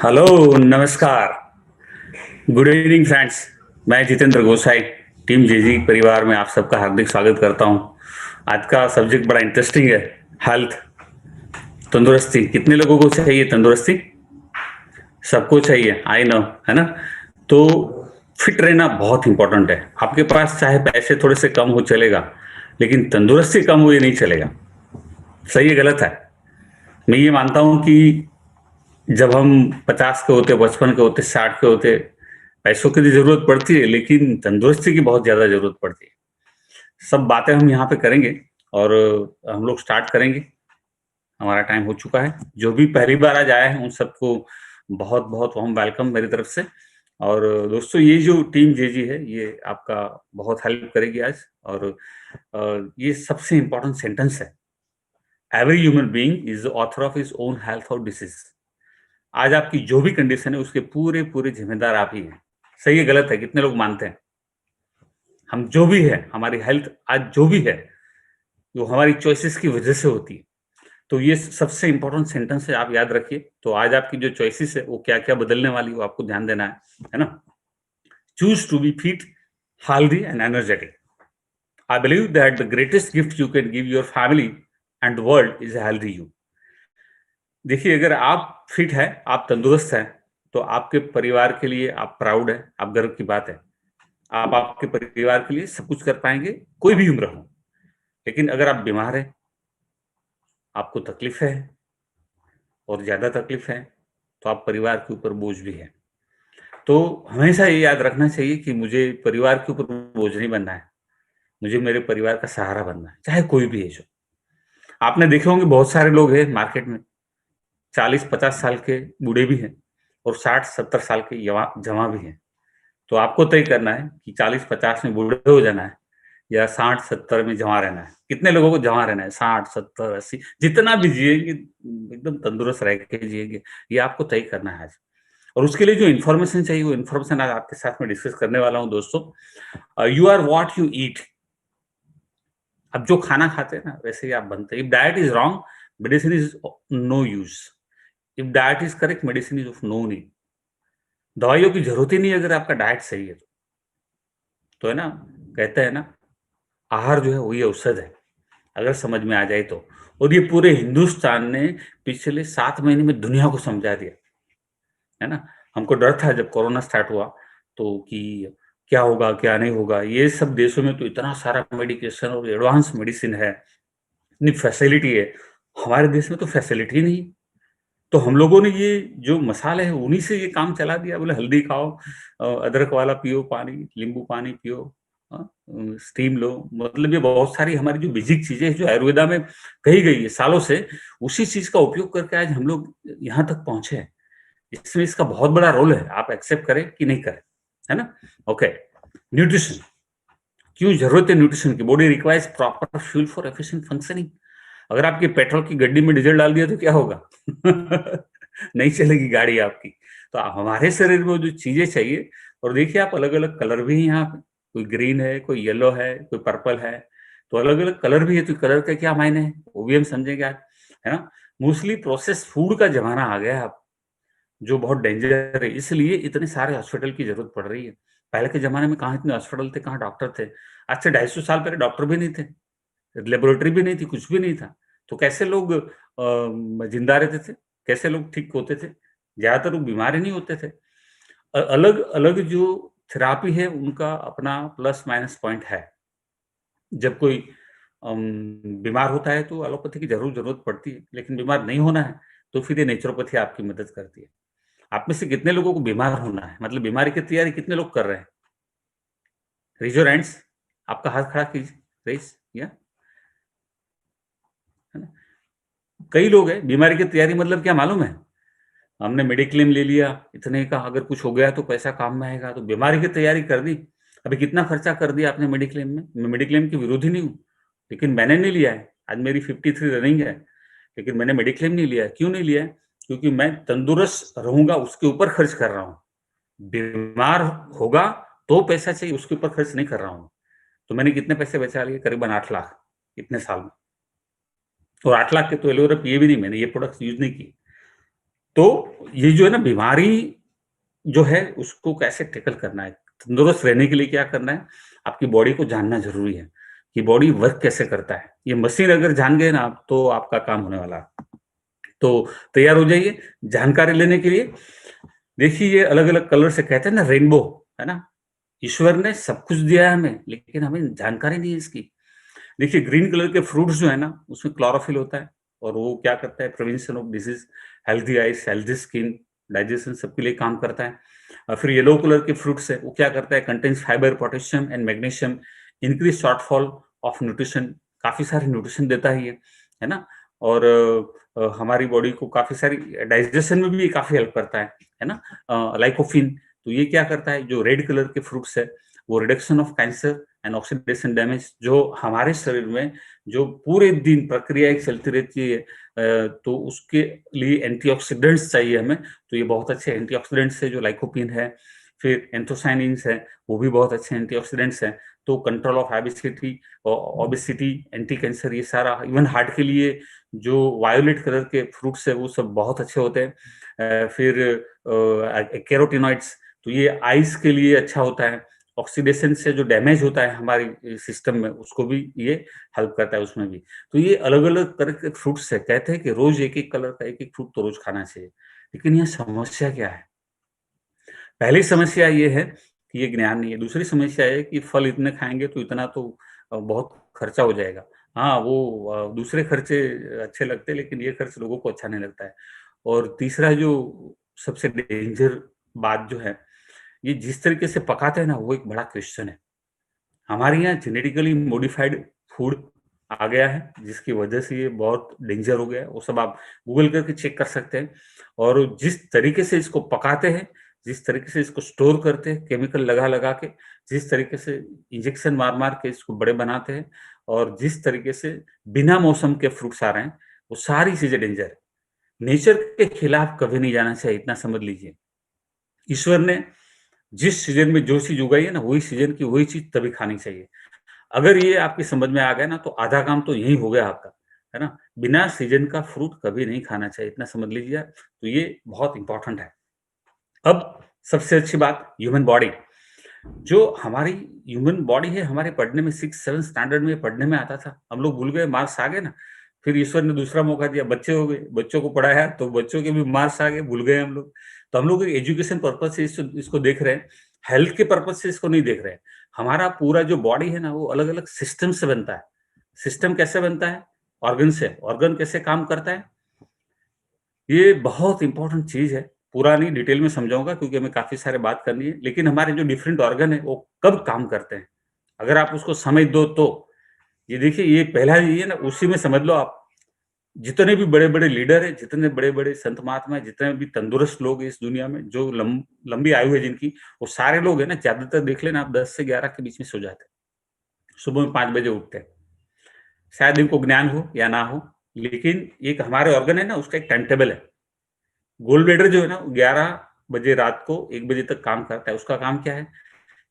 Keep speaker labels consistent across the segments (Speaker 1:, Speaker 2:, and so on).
Speaker 1: Hello, नमस्कार। Good evening friends. मैं जितेंद्र गोसाई, team जेजी परिवार में आप सबका हार्दिक स्वागत करता हूं। आज का सब्जेक्ट बड़ा इंटरेस्टिंग है। हेल्थ, तंदुरुस्ती। कितने लोगों को चाहिए तंदुरुस्ती? सबको चाहिए, आई नो, है ना। तो फिट रहना बहुत इंपॉर्टेंट है। आपके पास चाहे पैसे थोड़े से कम हो चलेगा, लेकिन तंदुरुस्ती कम हुई नहीं चलेगा। सही है गलत है? मैं ये मानता हूं कि जब हम 50 के होते, 55 के होते, 60 के होते, पैसों की तो जरूरत पड़ती है, लेकिन तंदुरुस्ती की बहुत ज्यादा जरूरत पड़ती है। सब बातें हम यहाँ पे करेंगे और हम लोग स्टार्ट करेंगे। हमारा टाइम हो चुका है। जो भी पहली बार आज आए हैं उन सबको बहुत बहुत वार्म वेलकम मेरी तरफ से। और दोस्तों, ये जो टीम जेजी है ये आपका बहुत हेल्प करेगी आज। और ये सबसे इंपॉर्टेंट सेंटेंस है। Every human being is the author of his own health और डिसीज। आज आपकी जो भी कंडीशन है उसके पूरे पूरे जिम्मेदार आप ही हैं। सही है गलत है? कितने लोग मानते हैं? हम जो भी है, हमारी हेल्थ आज जो भी है, वो हमारी चॉइसेस की वजह से होती है। तो ये सबसे इंपॉर्टेंट सेंटेंस है, आप याद रखिए। तो आज आपकी जो चॉइसेस है वो क्या क्या बदलने वाली है वो आपको ध्यान देना है ना। Choose to be fit, healthy and energetic. I believe that the greatest gift you can give your family and the world is healthy you. देखिए, अगर आप फिट है, आप तंदुरुस्त हैं, तो आपके परिवार के लिए आप प्राउड है, आप गर्व की बात है। आप आपके परिवार के लिए सब कुछ कर पाएंगे, कोई भी उम्र हो। लेकिन अगर आप बीमार हैं, आपको तकलीफ है और ज्यादा तकलीफ है, तो आप परिवार के ऊपर बोझ भी है। तो हमेशा ये याद रखना चाहिए कि मुझे परिवार के ऊपर बोझ नहीं बनना है। मुझे मेरे परिवार का सहारा बनना है, चाहे कोई भी एज हो। आपने देखे होंगे बहुत सारे लोग हैं मार्केट में, 40-50 साल के बूढ़े भी हैं और 60-70 साल के जवान भी हैं। तो आपको तय करना है कि 40-50 में बूढ़े हो जाना है या 60-70 में जवां रहना है। कितने लोगों को जवां रहना है? 60-70-80, जितना भी जिएंगे एकदम तंदुरुस्त रह के जिएंगे, ये आपको तय करना है आज। और उसके लिए जो इन्फॉर्मेशन चाहिए वो इन्फॉर्मेशन आज आपके साथ में डिस्कस करने वाला हूँ दोस्तों। You are what you eat. अब जो खाना खाते हैं ना वैसे ही आप बनते हैं। If diet is wrong, medicine is no use. If diet is correct, medicine is of no need. दवाइयों की जरूरत ही नहीं है अगर आपका डाइट सही है तो है ना। कहते हैं ना, आहार जो है वही औषध है, अगर समझ में आ जाए तो। और ये पूरे हिंदुस्तान ने पिछले 7 महीने में दुनिया को समझा दिया, है ना। हमको डर था जब कोरोना स्टार्ट हुआ तो कि क्या होगा क्या नहीं होगा। ये सब देशों में तो इतना सारा मेडिकेशन और एडवांस मेडिसिन है, इतनी फैसिलिटी है। हमारे देश में तो फैसिलिटी नहीं। तो हम लोगों ने ये जो मसाले हैं उन्हीं से ये काम चला दिया। बोले हल्दी खाओ, अदरक वाला पियो पानी, नींबू पानी पियो, स्टीम लो। मतलब ये बहुत सारी हमारी जो बेसिक चीजें हैं जो आयुर्वेदा में कही गई है सालों से, उसी चीज का उपयोग करके आज हम लोग यहाँ तक पहुंचे हैं। इसमें इसका बहुत बड़ा रोल है, आप एक्सेप्ट करें कि नहीं करें, है ना। Okay, nutrition. क्यों जरूरत है न्यूट्रिशन की? Body requires proper fuel for efficient functioning. अगर आपके पेट्रोल की गड्डी में डीजल डाल दिया तो क्या होगा? नहीं चलेगी गाड़ी आपकी। तो हमारे शरीर में जो चीजें चाहिए, और देखिए आप अलग अलग कलर भी हैं यहाँ पे। कोई ग्रीन है, कोई येलो है, कोई पर्पल है। तो अलग अलग कलर भी है, तो कलर का क्या मायने है वो भी हम समझेंगे आज, है ना। मोस्टली प्रोसेस फूड का जमाना आ गया है अब, जो बहुत डेंजर है। इसलिए इतने सारे हॉस्पिटल की जरूरत पड़ रही है। पहले के जमाने में कहाँ इतने हॉस्पिटल थे, कहाँ डॉक्टर थे? आज से 250 साल पहले डॉक्टर भी नहीं थे, लेबोरेटरी भी नहीं थी, कुछ भी नहीं था। तो कैसे लोग जिंदा रहते थे? कैसे लोग ठीक होते थे? ज्यादातर लोग बीमार ही नहीं होते थे। अलग अलग जो थेरापी है उनका अपना प्लस माइनस पॉइंट है। जब कोई बीमार होता है तो एलोपैथी की जरूरत पड़ती है, लेकिन बीमार नहीं होना है तो फिर ये नेचुरोपैथी आपकी मदद करती है। आप में से कितने लोगों को बीमार होना है, मतलब बीमारी की तैयारी कितने लोग कर रहे हैं? Raise your hands. आपका हाथ खड़ा कीजिए, रेज, या, है ना। कई लोग हैं बीमारी की तैयारी मतलब क्या मालूम है? हमने मेडिक्लेम ले लिया, इतने का अगर कुछ हो गया तो पैसा काम में आएगा, तो बीमारी की तैयारी कर दी। अभी कितना खर्चा कर दिया आपने मेडिक्लेम में? मैं मेडिक्लेम के विरोधी नहीं हूँ, लेकिन मैंने नहीं लिया है। आज मेरी 53 रनिंग है, लेकिन मैंने मेडिक्लेम नहीं लिया है। क्यों नहीं लिया है? क्योंकि मैं तंदुरुस्त रहूँगा उसके ऊपर खर्च कर रहा हूँ। बीमार होगा तो पैसा चाहिए, उसके ऊपर खर्च नहीं कर रहा हूँ। तो मैंने कितने पैसे बचा लिए? करीबन 8 लाख इतने साल में। और 8 लाख के तो एलोवेरा पिए भी नहीं मैंने, ये प्रोडक्ट्स यूज़ नहीं किए। तो ये जो है ना बीमारी जो है उसको कैसे टैकल करना है, तंदुरुस्त रहने के लिए क्या करना है, आपकी बॉडी को जानना ज़रूरी है, कि बॉडी वर्क कैसे करता है। ये मशीन अगर जान गए ना आप, तो आपका काम होने वाला है। तो तैयार हो जाइए जानकारी लेने के लिए। देखिए ये अलग-अलग कलर से कहते हैं ना रेनबो, है ना? ईश्वर ने सब कुछ दिया है हमें, लेकिन हमें जानकारी नहीं है इसकी। देखिए ग्रीन कलर के फ्रूट्स जो है ना, उसमें क्लोरोफिल होता है और वो क्या करता है prevention of disease, healthy eyes, healthy skin, digestion सबके लिए काम करता है। फिर येलो कलर के फ्रूट्स है, वो क्या करता है contains fibre, potassium and magnesium, increase shortfall of nutrition, काफ़ी सारे न्यूट्रिशन देता है ना? और हमारी बॉडी को काफ़ी सारी डाइजेशन में भी काफ़ी हेल्प करता है ना? लाइकोपिन, तो ये क्या करता है जो रेड कलर के फ्रूट्स है, वो reduction of cancer and oxidation damage, जो हमारे शरीर में जो पूरे दिन प्रक्रियाएँ चलती रहती है, तो उसके लिए एंटीऑक्सीडेंट्स चाहिए हमें, तो ये बहुत अच्छे एंटीऑक्सीडेंट्स है जो लाइकोपिन है, फिर एंथोसायनिन्स है, वो भी बहुत अच्छे एंटीऑक्सीडेंट्स हैं। तो control of obesity obesity, anti cancer, ये सारा इवन हार्ट के लिए जो वायोलेट कलर के फ्रूट्स है वो सब बहुत अच्छे होते हैं। फिर कैरोटीनॉइड्स, तो ये आइज़ के लिए अच्छा होता है। ऑक्सीडेशन से जो डैमेज होता है हमारी सिस्टम में, उसको भी ये हेल्प करता है उसमें भी। तो ये अलग-अलग तरह के फ्रूट्स है, कहते हैं कि रोज़ एक-एक कलर का एक-एक फ्रूट तो रोज़ खाना चाहिए। लेकिन यहाँ समस्या क्या है? पहली समस्या ये है कि ये ज्ञान नहीं है, दूसरी समस्या है कि फल इतने खाएँगे तो इतना तो बहुत खर्चा हो जाएगा। हाँ, वो दूसरे खर्चे अच्छे लगते हैं लेकिन ये खर्च लोगों को अच्छा नहीं लगता है। और तीसरा जो सबसे डेंजर बात जो है, ये जिस तरीके से पकाते हैं ना वो एक बड़ा क्वेश्चन है। हमारे यहाँ जेनेटिकली मॉडिफाइड फूड आ गया है, जिसकी वजह से ये बहुत डेंजर हो गया है। वो सब आप गूगल करके चेक कर सकते हैं और जिस तरीके से इसको पकाते हैं, जिस तरीके से इसको स्टोर करते हैं, केमिकल लगा-लगा के, जिस तरीके से इंजेक्शन मार-मार के इसको बड़े बनाते हैं और जिस तरीके से बिना मौसम के फ्रूट्स आ रहे हैं, वो सारी चीज़ें डेंजर है। नेचर के खिलाफ कभी नहीं जाना चाहिए, इतना समझ लीजिए। ईश्वर ने जिस सीज़न में जो चीज़ उगाई है ना, वही सीज़न की वही चीज़ तभी खानी चाहिए। अगर ये आपकी समझ में आ गया ना, तो आधा काम तो यही हो गया आपका, है ना? बिना सीज़न का फ्रूट कभी नहीं खाना चाहिए, इतना समझ लीजिए आप। तो ये बहुत इम्पोर्टेंट है। अब सबसे अच्छी बात ह्यूमन बॉडी, जो हमारी ह्यूमन बॉडी है, हमारे पढ़ने में 6-7 स्टैंडर्ड में पढ़ने में आता था। हम लोग भूल गए, मार्क्स आ गए ना, फिर ईश्वर ने दूसरा मौका दिया, बच्चे हो गए, बच्चों को पढ़ाया तो बच्चों के भी मार्क्स आ गए, भूल गए हम लोग। तो हम लोग एजुकेशन पर्पज़ से इसको देख रहे हैं, हेल्थ के पर्पज़ से इसको नहीं देख रहे हैं। हमारा पूरा जो बॉडी है ना, वो अलग-अलग सिस्टम से बनता है। सिस्टम कैसे बनता है? ऑर्गन से। ऑर्गन कैसे काम करता है? ये बहुत इम्पोर्टेंट चीज़ है। पूरा नहीं डिटेल में समझाऊँगा क्योंकि हमें काफ़ी सारे बात करनी है। लेकिन हमारे जो डिफरेंट ऑर्गन है वो कब काम करते हैं, अगर आप उसको समझ दो तो। ये देखिए ये पहला ये है ना उसी में समझ लो आप। जितने भी बड़े-बड़े लीडर हैं, जितने बड़े-बड़े संत महात्मा हैं, जितने भी तंदुरुस्त लोग हैं इस दुनिया में, जो लंबी आयु है जिनकी, वो सारे लोग हैं ना ज़्यादातर देख लेना आप 10 से 11 के बीच में सो जाते हैं। सुबह में 5 बजे उठते हैं। शायद इनको ज्ञान हो या ना हो, लेकिन एक हमारे ऑर्गन है ना उसका एक टाइम टेबल है। गोल्ड ब्लेडर जो है ना 11 बजे रात को 1 बजे तक काम करता है। उसका काम क्या है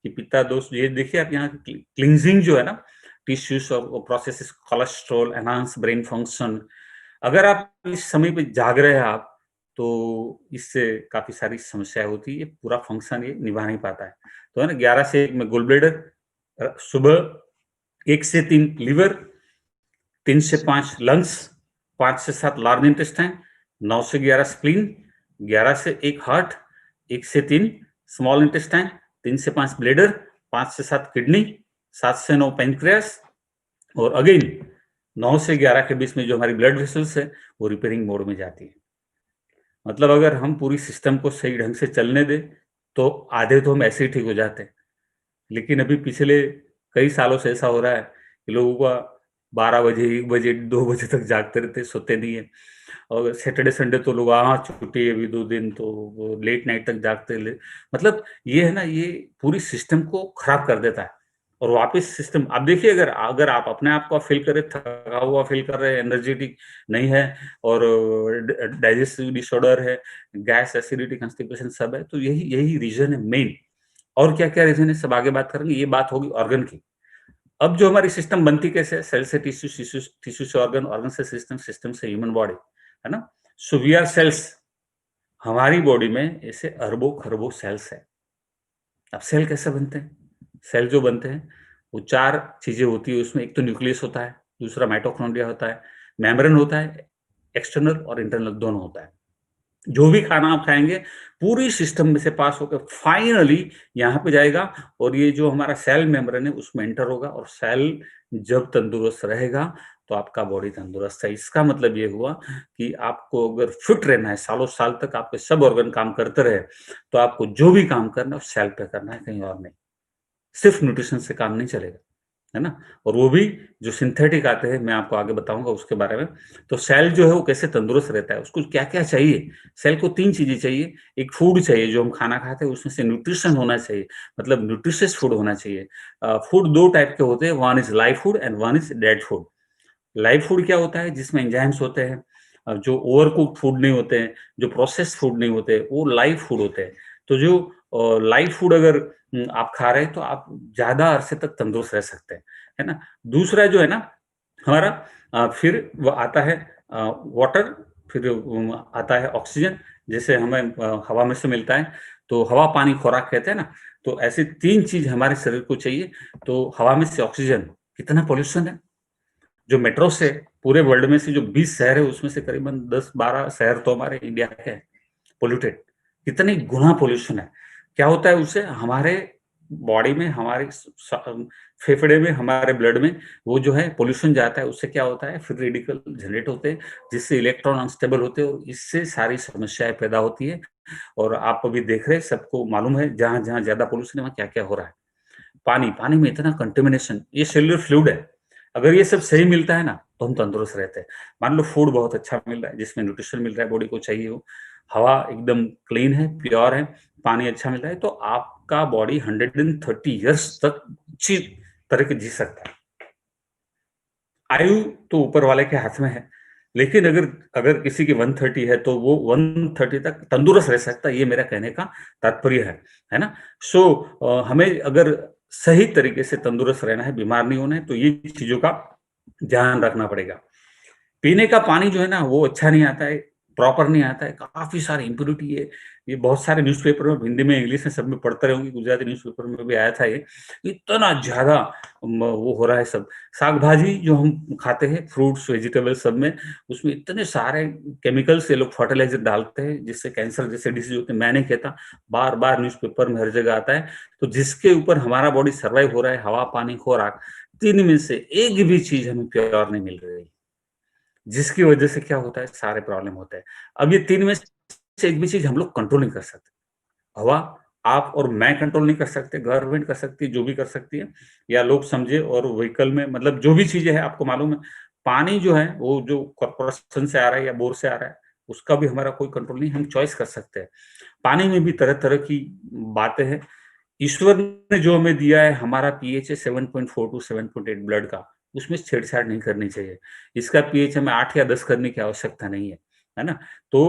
Speaker 1: कि पित्ता दोष, ये देखिए आप यहाँ क्लींजिंग जो है ना टिश्यूज और processes, cholesterol, enhance brain function. अगर आप इस समय पे जाग रहे हैं आप, तो इससे काफ़ी सारी समस्याएँ होती है, पूरा फंक्शन ये निभा नहीं पाता है। तो है ना 11 से 1 में गोल्ड ब्लेडर, सुबह 1 से 3 लिवर, 3 से 5 लंग्स, 5 से 7 लार्ज इंटेस्टाइन, 9 से 11 स्प्लीन, 11 से 1 हार्ट, 1 से 3 स्मॉल इंटेस्टाइन, 3 से 5 ब्लैडर, 5 से 7 किडनी, 7 से 9 पैनक्रियास और अगेन 9 से 11 के बीच में जो हमारी ब्लड वेसल्स है, वो रिपेयरिंग मोड में जाती है। मतलब अगर हम पूरी सिस्टम को सही ढंग से चलने दें, तो आधे तो हम ऐसे ही ठीक हो जाते हैं। लेकिन अभी पिछले कई सालों से ऐसा हो रहा है कि लोगों का 12 बजे, 1 बजे, 2 बजे तक जागते रहते, सोते नहीं है। और सैटरडे संडे तो लोग छुट्टी है अभी 2 दिन, तो वो लेट नाइट तक जागते मतलब ये है ना, ये पूरी सिस्टम को खराब कर देता है। और वापस सिस्टम, आप देखिए, अगर अगर आप अपने आप को फील करें, थका हुआ फील कर रहे हैं, एनर्जेटिक नहीं है, और डाइजेस्टिव डिसऑर्डर है, गैस, एसिडिटी, कंस्टिपेशन सब है, तो यही यही रीजन है मेन। और क्या क्या रीजन है, सब आगे बात करेंगे। ये बात होगी ऑर्गन की। अब जो हमारी सिस्टम बनती कैसे है, सेल से टिश्यू, टिश्यू से ऑर्गन, ऑर्गन से सिस्टम, सिस्टम से ह्यूमन बॉडी, है ना। So we are cells. हमारी बॉडी में ऐसे अरबों खरबों सेल्स है। अब सेल कैसे बनते हैं? सेल जो बनते हैं वो 4 चीजें होती है उसमें। एक तो न्यूक्लियस होता है, दूसरा माइटोकॉन्ड्रिया होता है, मेम्ब्रेन होता है, एक्सटर्नल और इंटरनल दोनों होता है। जो भी खाना आप खाएँगे, पूरी सिस्टम में से पास होकर फाइनली यहाँ पे जाएगा, और ये जो हमारा सेल मेम्ब्रेन है उसमें एंटर होगा, और सेल जब तंदुरुस्त रहेगा, तो आपका बॉडी तंदुरुस्त है। इसका मतलब ये हुआ कि आपको अगर फिट रहना है, सालों-साल तक आपके सब ऑर्गन काम करते रहे, तो आपको जो भी काम करना है, वो सेल पे करना है, कहीं और नहीं। सिर्फ न्यूट्रिशन से काम नहीं चलेगा। है ना? और वो भी जो सिंथेटिक आते हैं, मैं आपको आगे बताऊँगा उसके बारे में। तो सेल जो है वो कैसे तंदुरुस्त रहता है, उसको क्या-क्या चाहिए? सेल को 3 चीज़ें चाहिए। एक फूड चाहिए, जो हम खाना खाते हैं उसमें से न्यूट्रिशन होना चाहिए, मतलब न्यूट्रिशियस फूड होना चाहिए। फूड 2 टाइप के होते हैं, one is live food and one is dead food. Live food क्या होता है? जिसमें एंजाइम्स होते हैं, जो ओवरकुक्ड फूड नहीं होते हैं, जो प्रोसेस्ड फूड नहीं होते, वो लाइव फूड होते हैं। तो जो लाइव फूड अगर आप खा रहे हैं, तो आप ज़्यादा अरसे तक तंदुरुस्त रह सकते हैं, है ना? दूसरा जो है ना हमारा, फिर वो आता है वाटर, फिर आता है ऑक्सीजन, जैसे हमें हवा में से मिलता है, तो हवा, पानी, खुराक कहते हैं ना, तो ऐसी 3 चीज़ हमारे शरीर को चाहिए। तो हवा में से ऑक्सीजन, कितना पॉल्यूशन है! जो मेट्रो से पूरे वर्ल्ड में से जो 20 शहर है, उसमें से करीबन 10-12 शहर तो हमारे इंडिया के हैं, पॉल्यूटेड। कितनी गुना पॉल्यूशन है। क्या होता है उससे? हमारे बॉडी में, हमारे फेफड़े में, हमारे ब्लड में वो जो है पॉल्यूशन जाता है, उससे क्या होता है, फ्री रेडिकल जनरेट होते हैं, जिससे इलेक्ट्रॉन अनस्टेबल होते हैं, और इससे सारी समस्याएँ पैदा होती है। और आप अभी देख रहे हैं, सबको मालूम है, जहाँ-जहाँ ज़्यादा पॉल्यूशन है, वहाँ क्या-क्या हो रहा है। पानी, पानी में इतना कंटामिनेशन, ये सेल्युलर फ्लूइड है। अगर ये सब सही मिलता है ना, तो हम तंदुरुस्त रहते हैं। मान लो फूड बहुत अच्छा मिल रहा है, जिसमें न्यूट्रिशन मिल रहा है, बॉडी को चाहिए वो। हवा एकदम क्लीन है, प्योर है, पानी अच्छा मिल रहा है, तो आपका बॉडी 130 इयर्स तक अच्छी तरह के जी सकता है। आयु तो ऊपर वाले के हाथ में है, लेकिन अगर अगर किसी की 130 है, तो वो 130 तक तंदुरुस्त रह सकता है, ये मेरा कहने का तात्पर्य है ना? सो हमें अगर सही तरीके से तंदुरुस्त रहना है, बीमार नहीं होना है, तो ये चीज़ों का ध्यान रखना पड़ेगा। पीने का पानी जो है ना, वो अच्छा नहीं आता है, प्रॉपर नहीं आता है, काफ़ी सारी इम्प्यूरिटी है। ये बहुत सारे न्यूज़पेपर में, हिंदी में, इंग्लिश में, सब में पढ़ते रहे होंगे, गुजराती न्यूज़पेपर में भी आया था ये। इतना ज़्यादा वो हो रहा है सब। साग-भाजी जो हम खाते हैं, फ्रूट्स, वेजिटेबल्स सब में, उसमें इतने सारे केमिकल्स ये लोग फर्टिलाइज़र डालते हैं, जिससे कैंसर जैसे डिसीज़ होते हैं। मैं नहीं कहता, बार-बार न्यूज़पेपर में हर जगह आता है। तो जिसके ऊपर हमारा बॉडी सर्वाइव हो रहा है, हवा, पानी, खुराक, 3 में से एक भी चीज़ हमें प्योर नहीं मिल रही। जिसकी वजह से क्या होता है, सारे प्रॉब्लम होते हैं। अब ये 3 में से एक भी चीज़ हम लोग कंट्रोल नहीं कर सकते। हवा आप और मैं कंट्रोल नहीं कर सकते, गवर्नमेंट कर सकती है, जो भी कर सकती है, या लोग समझे और व्हीकल में, मतलब जो भी चीज़ें हैं आपको मालूम है। पानी जो है, वो जो कॉर्पोरेशन से आ रहा है या बोर से आ रहा है, उसका भी हमारा कोई कंट्रोल नहीं, हम चॉइस कर सकते हैं। पानी में भी तरह-तरह की बातें हैं। ईश्वर ने जो हमें दिया है, हमारा पीएच है 7.4 टू 7.8 ब्लड का, उसमें छेड़छाड़ नहीं करनी चाहिए। इसका पीएच हमें 8 या 10 करने की आवश्यकता नहीं है ना? तो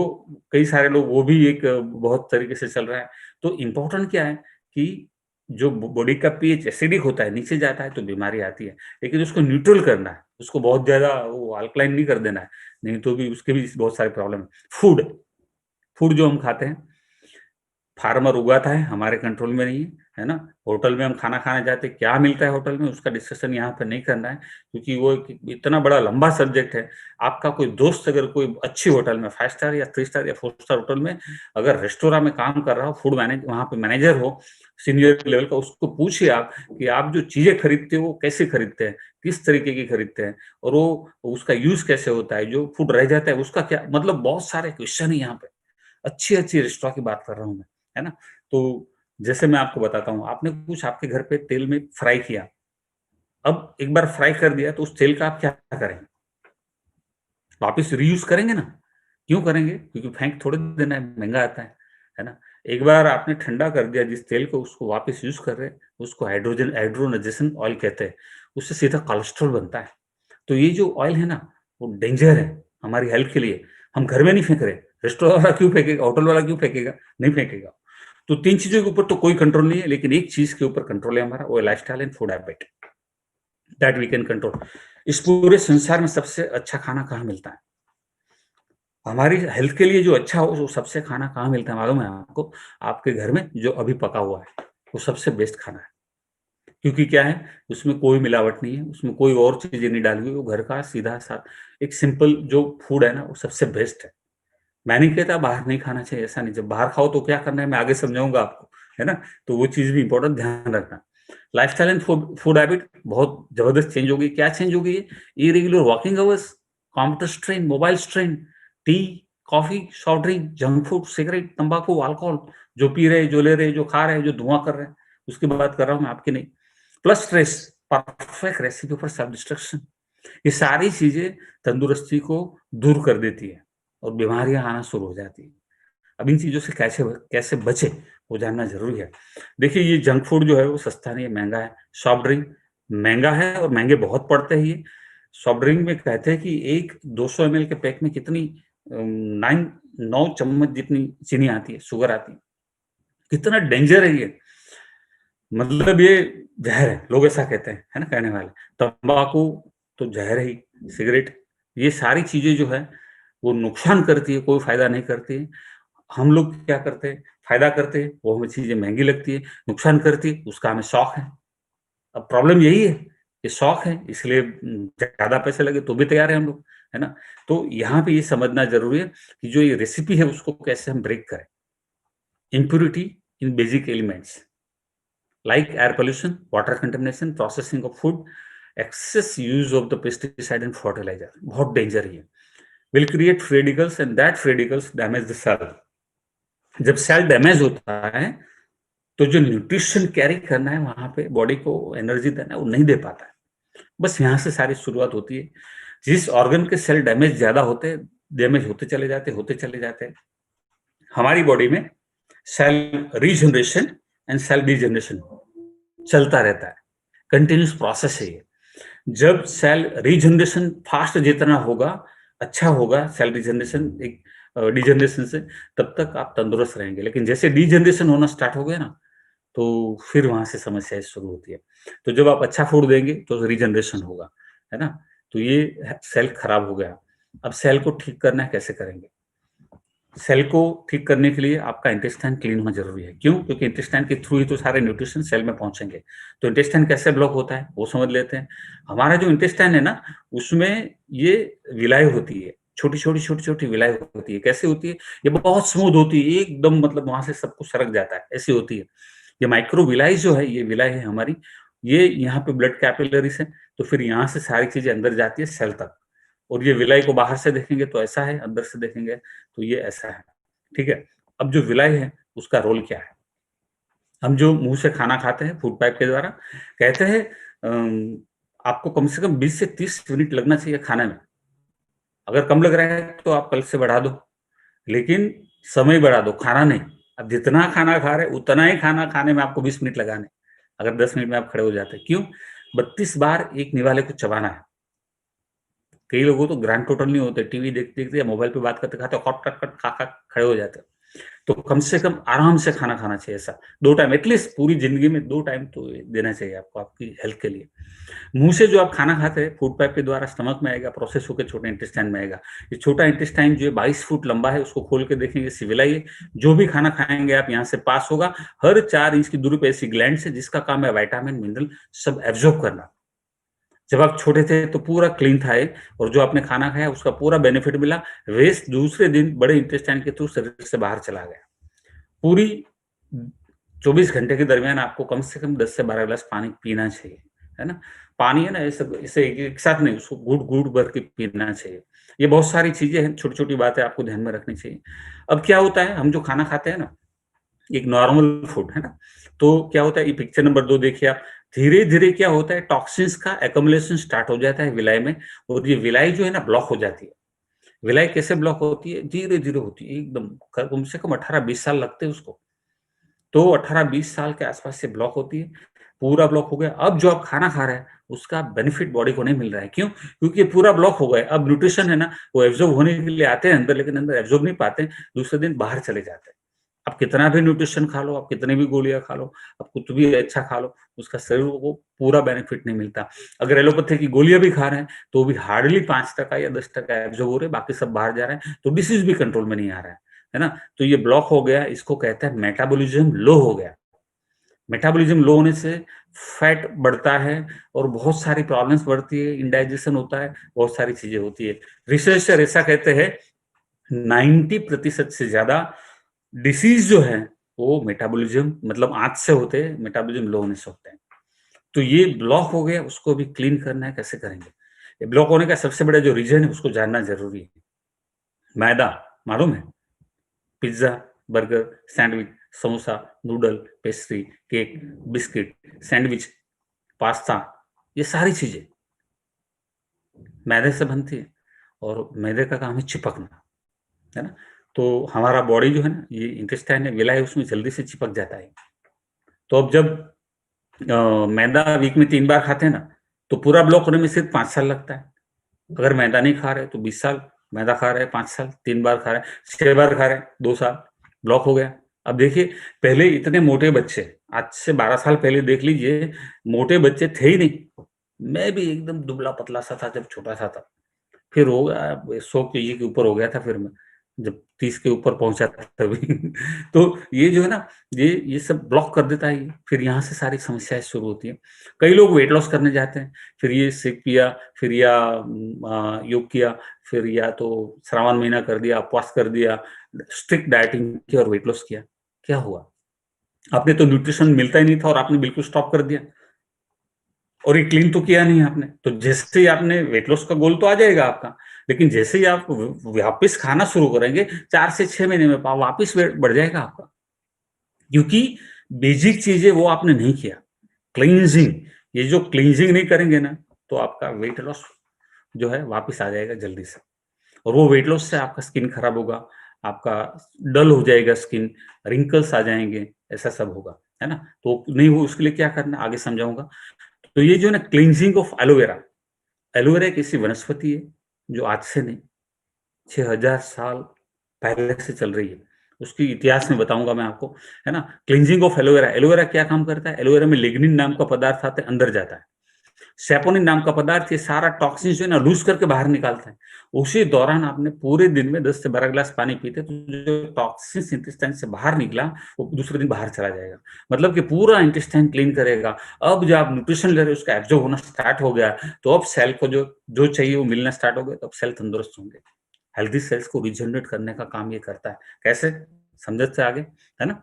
Speaker 1: कई सारे लोग, वो भी एक बहुत तरीके से चल रहा है। तो इम्पोर्टेंट क्या है कि जो बॉडी का पीएच एसिडिक होता है, नीचे जाता है तो बीमारी आती है। लेकिन उसको न्यूट्रल करना है, उसको बहुत ज़्यादा वो अल्कलाइन नहीं कर देना है, नहीं तो भी उसके भी बहुत सारे प्रॉब्लम है। फूड, फूड जो हम खाते हैं, फार्मर उगाता है, हमारे कंट्रोल में नहीं है ना? होटल में हम खाना खाने जाते हैं, क्या मिलता है होटल में, उसका डिस्कशन यहाँ पे नहीं करना है, क्योंकि वो एक इतना बड़ा लंबा सब्जेक्ट है। आपका कोई दोस्त अगर कोई अच्छी होटल में, 5 स्टार या 3 स्टार या 4 स्टार होटल में अगर रेस्टोरेंट में काम कर रहा हो, फूड मैनेज वहाँ पे मैनेजर हो, सीनियर लेवल का, उसको पूछिए आप कि आप जो चीज़ें खरीदते हो, वो कैसे खरीदते हैं? किस तरीके की खरीदते हैं? और वो उसका यूज़ कैसे होता है? जो फूड रह जाता है, उसका क्या मतलब, बहुत सारे क्वेश्चन है यहाँ पे। अच्छी-अच्छी रेस्टोरेंट की बात कर रहा हूँ मैं, है ना? तो जैसे मैं आपको बताता हूँ, आपने कुछ आपके घर पे तेल में फ्राई किया, अब एक बार फ्राई कर दिया तो उस तेल का आप क्या करेंगे? वापस रीयूज करेंगे ना? क्यों करेंगे? क्योंकि फेंक थोड़े देना है, महंगा आता है ना? एक बार आपने ठंडा कर दिया जिस तेल को, उसको वापस यूज कर रहे हैं, उसको हाइड्रोजन ऑयल कहते हैं। उससे सीधा कोलेस्ट्रॉल बनता है। तो ये जो ऑयल है ना, वो डेंजर है हमारी हेल्थ के लिए। हम घर में नहीं फेंक रहे, रेस्टोरेंट वाला क्यों फेंकेगा, होटल वाला क्यों फेंकेगा? नहीं फेंकेगा। तो 3 चीज़ों के ऊपर तो कोई कंट्रोल नहीं है, लेकिन एक चीज़ के ऊपर कंट्रोल है हमारा, वो है lifestyle and food habit, that we can control. इस पूरे संसार में सबसे अच्छा खाना कहाँ मिलता है? हमारी हेल्थ के लिए जो अच्छा हो, वो सबसे खाना कहाँ मिलता है मालूम है आपको? आपके घर में जो अभी पका हुआ है, वो सबसे बेस्ट खाना है। क्योंकि क्या है, उसमें कोई मिलावट नहीं है, उसमें कोई और चीज़ें नहीं डाली हुई, वो घर का सीधा-सा एक सिंपल जो फूड है ना, वो सबसे बेस्ट है। मैं नहीं कहता बाहर नहीं खाना चाहिए, ऐसा नहीं, जब बाहर खाओ तो क्या करना है मैं आगे समझाऊँगा आपको, है ना? तो वो चीज़ भी इम्पोर्टेंट ध्यान रखना। Lifestyle and food food habit बहुत ज़बरदस्त चेंज हो गई, क्या चेंज हो गई है? Irregular working hours, computer strain, mobile strain, T, coffee, soft drink, junk food, cigarette, तम्बाकू, अल्कोहल, जो पी रहे, जो ले रहे, जो खा रहे, जो धुआँ कर रहे हैं, उसकी बात कर रहा हूँ मैं, आपकी नहीं। Plus stress, perfect recipe for self destruction. ये सारी चीज़ें तंदुरुस्ती को दूर कर देती है और बीमारियाँ आना शुरू हो जाती हैं। अब इन चीज़ों से कैसे कैसे बचें, वो जानना ज़रूरी है। देखिए, ये जंक फूड जो है वो सस्ता नहीं है, महँगा है। सॉफ्ट ड्रिंक महँगा है और महँगे बहुत पड़ते हैं ये। सॉफ्ट ड्रिंक में कहते हैं कि एक 200 एमएल के पैक में कितनी 9 चम्मच जितनी चीनी आती है, शुगर आती है। कितना डेंजर है ये। मतलब ये ज़हर है, लोग ऐसा कहते हैं, है ना कहने वाले। तम्बाकू तो ज़हर है ही, सिगरेट, ये सारी चीज़ें जो है, वो नुकसान करती है, कोई फ़ायदा नहीं करती है। हम लोग क्या करते हैं, फ़ायदा करते हैं, वो हमें चीज़ें महँगी लगती है, नुकसान करती है, उसका हमें शौक है। अब प्रॉब्लम यही है कि शौक है, इसलिए ज़्यादा पैसे लगे तो भी तैयार हैं हम लोग, है ना? तो यहाँ पे ये समझना ज़रूरी है कि जो ये रेसिपी है, उसको कैसे हम ब्रेक करें। Impurity in basic elements like air pollution, water contamination, processing of food, excess use of the pesticide and fertilizer, बहुत डेंजर है, will create free radicals and that free radicals damage the cell. जब cell damage होता है तो जो nutrition carry करना है वहां पे बॉडी को एनर्जी देना है वो नहीं दे पाता है। बस यहाँ से सारी शुरुआत होती है। जिस ऑर्गन के सेल डैमेज होते चले जाते हैं हमारी बॉडी में cell regeneration and cell degeneration चलता रहता है, कंटिन्यूस प्रोसेस है ये। जब सेल रीजनरेशन फास्ट जितना होगा, अच्छा होगा सेल रीजनरेशन एक डिजनरेशन से, तब तक आप तंदुरुस्त रहेंगे। लेकिन जैसे डिजनरेशन होना स्टार्ट हो गया ना, तो फिर वहाँ से समस्याएँ शुरू होती है। तो जब आप अच्छा फूड देंगे तो रीजनरेशन होगा, है ना? तो ये सेल खराब हो गया। अब सेल को ठीक करना है, कैसे करेंगे? सेल को ठीक करने के लिए आपका इंटेस्टाइन क्लीन होना ज़रूरी है। क्यों? क्योंकि इंटेस्टाइन के थ्रू ही तो सारे न्यूट्रिशन सेल में पहुँचेंगे। तो इंटेस्टाइन कैसे ब्लॉक होता है, वो समझ लेते हैं। हमारा जो इंटेस्टाइन है ना, उसमें ये विलायक होती है। छोटी-छोटी विलायक होती है। कैसे होती है? ये बहुत स्मूथ होती है, एकदम मतलब वहाँ से सब कुछ सरक जाता है, ऐसी होती है। ये माइक्रोविलाई जो है, ये विलाय है हमारी, ये यहाँ पे ब्लड कैपिलरीज़ है, तो फिर यहाँ से सारी चीज़ें अंदर जाती है सेल तक। और ये विलाय को बाहर से देखेंगे तो ऐसा है, अंदर से देखेंगे तो ये ऐसा है, ठीक है? अब जो विलाय है, उसका रोल क्या है? हम जो मुँह से खाना खाते हैं फूड पाइप के द्वारा, कहते हैं आपको कम से कम 20 से 30 मिनट लगना चाहिए खाने में। अगर कम लग रहा है तो आप कल से बढ़ा दो, लेकिन समय बढ़ा दो, खाना नहीं। अब जितना खाना खा रहे हैं, उतना ही खाना खाने में आपको 20 मिनट लगाने हैं। अगर 10 मिनट में आप खड़े हो जाते हैं, क्यों? 32 बार एक निवाले को चबाना है। कई लोगों तो ग्रैंड टोटल नहीं होते, टीवी देखते-देखते या मोबाइल पे बात करते-खाते कट-कट खा-खा खड़े हो जाते हैं। तो कम से कम आराम से खाना खाना चाहिए ऐसा, 2 टाइम एटलीस्ट पूरी ज़िंदगी में 2 टाइम तो देना चाहिए आपको आपकी हेल्थ के लिए। मुँह से जो आप खाना खाते हैं, फूड पाइप के द्वारा स्टमक में आएगा, प्रोसेस होके छोटे इंटेस्टाइन में आएगा। ये छोटा इंटेस्टाइन जो है 22 फुट लंबा है, उसको खोल के देखेंगे सिविलाइ है। जो भी खाना खाएँगे आप यहाँ से पास होगा, हर 4 इंच की दूरी पे ऐसी ग्लैंड्स है जिसका काम है विटामिन, मिनरल सब एब्ज़ॉर्ब करना। जब आप छोटे थे तो पूरा क्लीन था ये और जो आपने खाना खाया उसका पूरा बेनिफिट मिला, वेस्ट दूसरे दिन बड़े इंटेस्टाइन के थ्रू शरीर से बाहर चला गया। पूरी 24 घंटे के दरमियान आपको कम से कम 10 से 12 ग्लास पानी पीना चाहिए, है ना? पानी है ना ऐसे एक साथ नहीं, उसको घूँट-घूँट भर के पीना चाहिए। ये बहुत सारी चीज़ें हैं, छोटी-छोटी बातें आपको ध्यान में रखनी चाहिए। अब क्या होता है, हम जो खाना खाते हैं ना, एक नॉर्मल फूड, है ना? तो क्या होता है, ये पिक्चर नंबर 2 देखिए आप, धीरे धीरे क्या होता है, टॉक्सिन्स का एक्युमुलेशन स्टार्ट हो जाता है विलाय में, और ये विलाय जो है ना ब्लॉक हो जाती है। विलाय कैसे ब्लॉक होती है? धीरे धीरे होती है एकदम, कम से कम 18-20 साल लगते हैं उसको। तो 18-20 साल के आसपास से ब्लॉक होती है, पूरा ब्लॉक हो गया। अब जो आप खाना खा रहे हैं उसका बेनिफिट बॉडी को नहीं मिल रहा है। क्यों? क्योंकि पूरा ब्लॉक हो गया। अब न्यूट्रिशन है ना, वो एब्जॉर्ब होने के लिए आते हैं अंदर, लेकिन अंदर एब्जॉर्ब नहीं पाते, दूसरे दिन बाहर चले जाते हैं। आप कितना भी न्यूट्रिशन खा लो, आप कितनी भी गोलियां खा लो, आप कुछ भी अच्छा खा लो, उसका शरीर को पूरा बेनिफिट नहीं मिलता। अगर एलोपैथी की गोलियां भी खा रहे हैं तो भी हार्डली 5% या 10% एब्जॉर्ब हो रहे हैं, बाकी सब बाहर जा रहे हैं, तो डिसीज भी कंट्रोल में नहीं आ रहा है ना? तो ये ब्लॉक हो गया, इसको कहते हैं मेटाबॉलिज्म लो हो गया। मेटाबॉलिज्म लो होने से फैट बढ़ता है और बहुत सारी प्रॉब्लम्स बढ़ती है, इंडाइजेशन होता है, बहुत सारी चीजें होती है। रिसर्चर ऐसा कहते हैं 90% से ज्यादा डिसीज जो है वो मेटाबॉलिज्म मतलब आंत से होते हैं, मेटाबॉलिज्म लो होने से होते हैं। तो ये ब्लॉक हो गया, उसको भी क्लीन करना है, कैसे करेंगे? ये ब्लॉक होने का सबसे बड़ा जो रीजन है उसको जानना जरूरी है। मैदा, मालूम है? Pizza, burger, sandwich, samosa, noodle, pastry, cake, biscuit, sandwich, pasta, ये सारी चीजें मैदे से बनती है, और मैदे का काम है चिपकना, है ना? तो हमारा बॉडी जो है ना, ये इंटेस्टाइन है, विलाय उसमें जल्दी से चिपक जाता है। तो अब जब मैदा वीक में 3 बार खाते हैं ना, तो पूरा ब्लॉक होने में सिर्फ 5 साल लगता है। अगर मैदा नहीं खा रहे तो 20 साल, मैदा खा रहे हैं 5 साल, 3 बार खा रहे हैं, 6 बार खा रहे हैं 2 साल, ब्लॉक हो गया। अब देखिए, पहले इतने मोटे बच्चे, आज से 12 साल पहले देख लीजिए, मोटे बच्चे थे ही नहीं। मैं भी एकदम दुबला पतला सा था जब छोटा सा था। फिर हो गया 100 kg के ऊपर हो गया था फिर मैं, जब 30 के ऊपर पहुंचा था तभी। तो ये जो है ना, ये सब ब्लॉक कर देता है ये, फिर यहाँ से सारी समस्याएं शुरू होती है। कई लोग वेट लॉस करने जाते हैं, फिर ये सेक पिया, फिर या योग किया, फिर या तो श्रावण महीना कर दिया, उपवास कर दिया, स्ट्रिक्ट डाइटिंग की और वेट लॉस किया। क्या हुआ? आपने तो न्यूट्रिशन मिलता ही नहीं था और आपने बिल्कुल स्टॉप कर दिया, और ये क्लीन तो किया नहीं आपने। तो जैसे ही आपने वेट लॉस का गोल तो आ जाएगा आपका, लेकिन जैसे ही आप वापस खाना शुरू करेंगे 4 से 6 महीने में वापस वेट बढ़ जाएगा आपका, क्योंकि बेसिक चीजें वो आपने नहीं किया। क्लींजिंग, ये जो क्लींजिंग नहीं करेंगे ना, तो आपका वेट लॉस जो है वापस आ जाएगा जल्दी से, और वो वेट लॉस से आपका स्किन खराब होगा, आपका डल हो जाएगा स्किन, रिंकल्स आ जाएंगे, ऐसा सब होगा, है ना? तो नहीं हो, उसके लिए क्या करना आगे समझाऊंगा। तो ये जो है ना क्लींजिंग ऑफ एलोवेरा, एलोवेरा एक ऐसी वनस्पति है जो आज से नहीं, 6000 साल पहले से चल रही है। उसकी इतिहास में बताऊंगा मैं आपको, है ना? क्लींजिंग ऑफ एलोवेरा, एलोवेरा क्या काम करता है? एलोवेरा में लिग्निन नाम का पदार्थ आता है, अंदर जाता है। सेपोनिन नाम का पदार्थ ये सारा टॉक्सिन जो है ना लूज करके बाहर निकालता है। उसी दौरान आपने पूरे दिन में 10 से 12 गिलास पानी पीते तो जो टॉक्सिन इंटेस्टाइन से बाहर निकला वो दूसरे दिन बाहर चला जाएगा, मतलब कि पूरा इंटेस्टाइन क्लीन करेगा। अब जब आप न्यूट्रिशन ले रहे हो, उसका एब्जॉर्ब होना स्टार्ट हो गया, तो अब सेल को जो जो चाहिए वो मिलना स्टार्ट हो गया, तो अब सेल तंदुरुस्त होंगे। हेल्दी सेल्स को रिजनरेट करने का काम ये करता है। कैसे? समझ से आगे, है ना?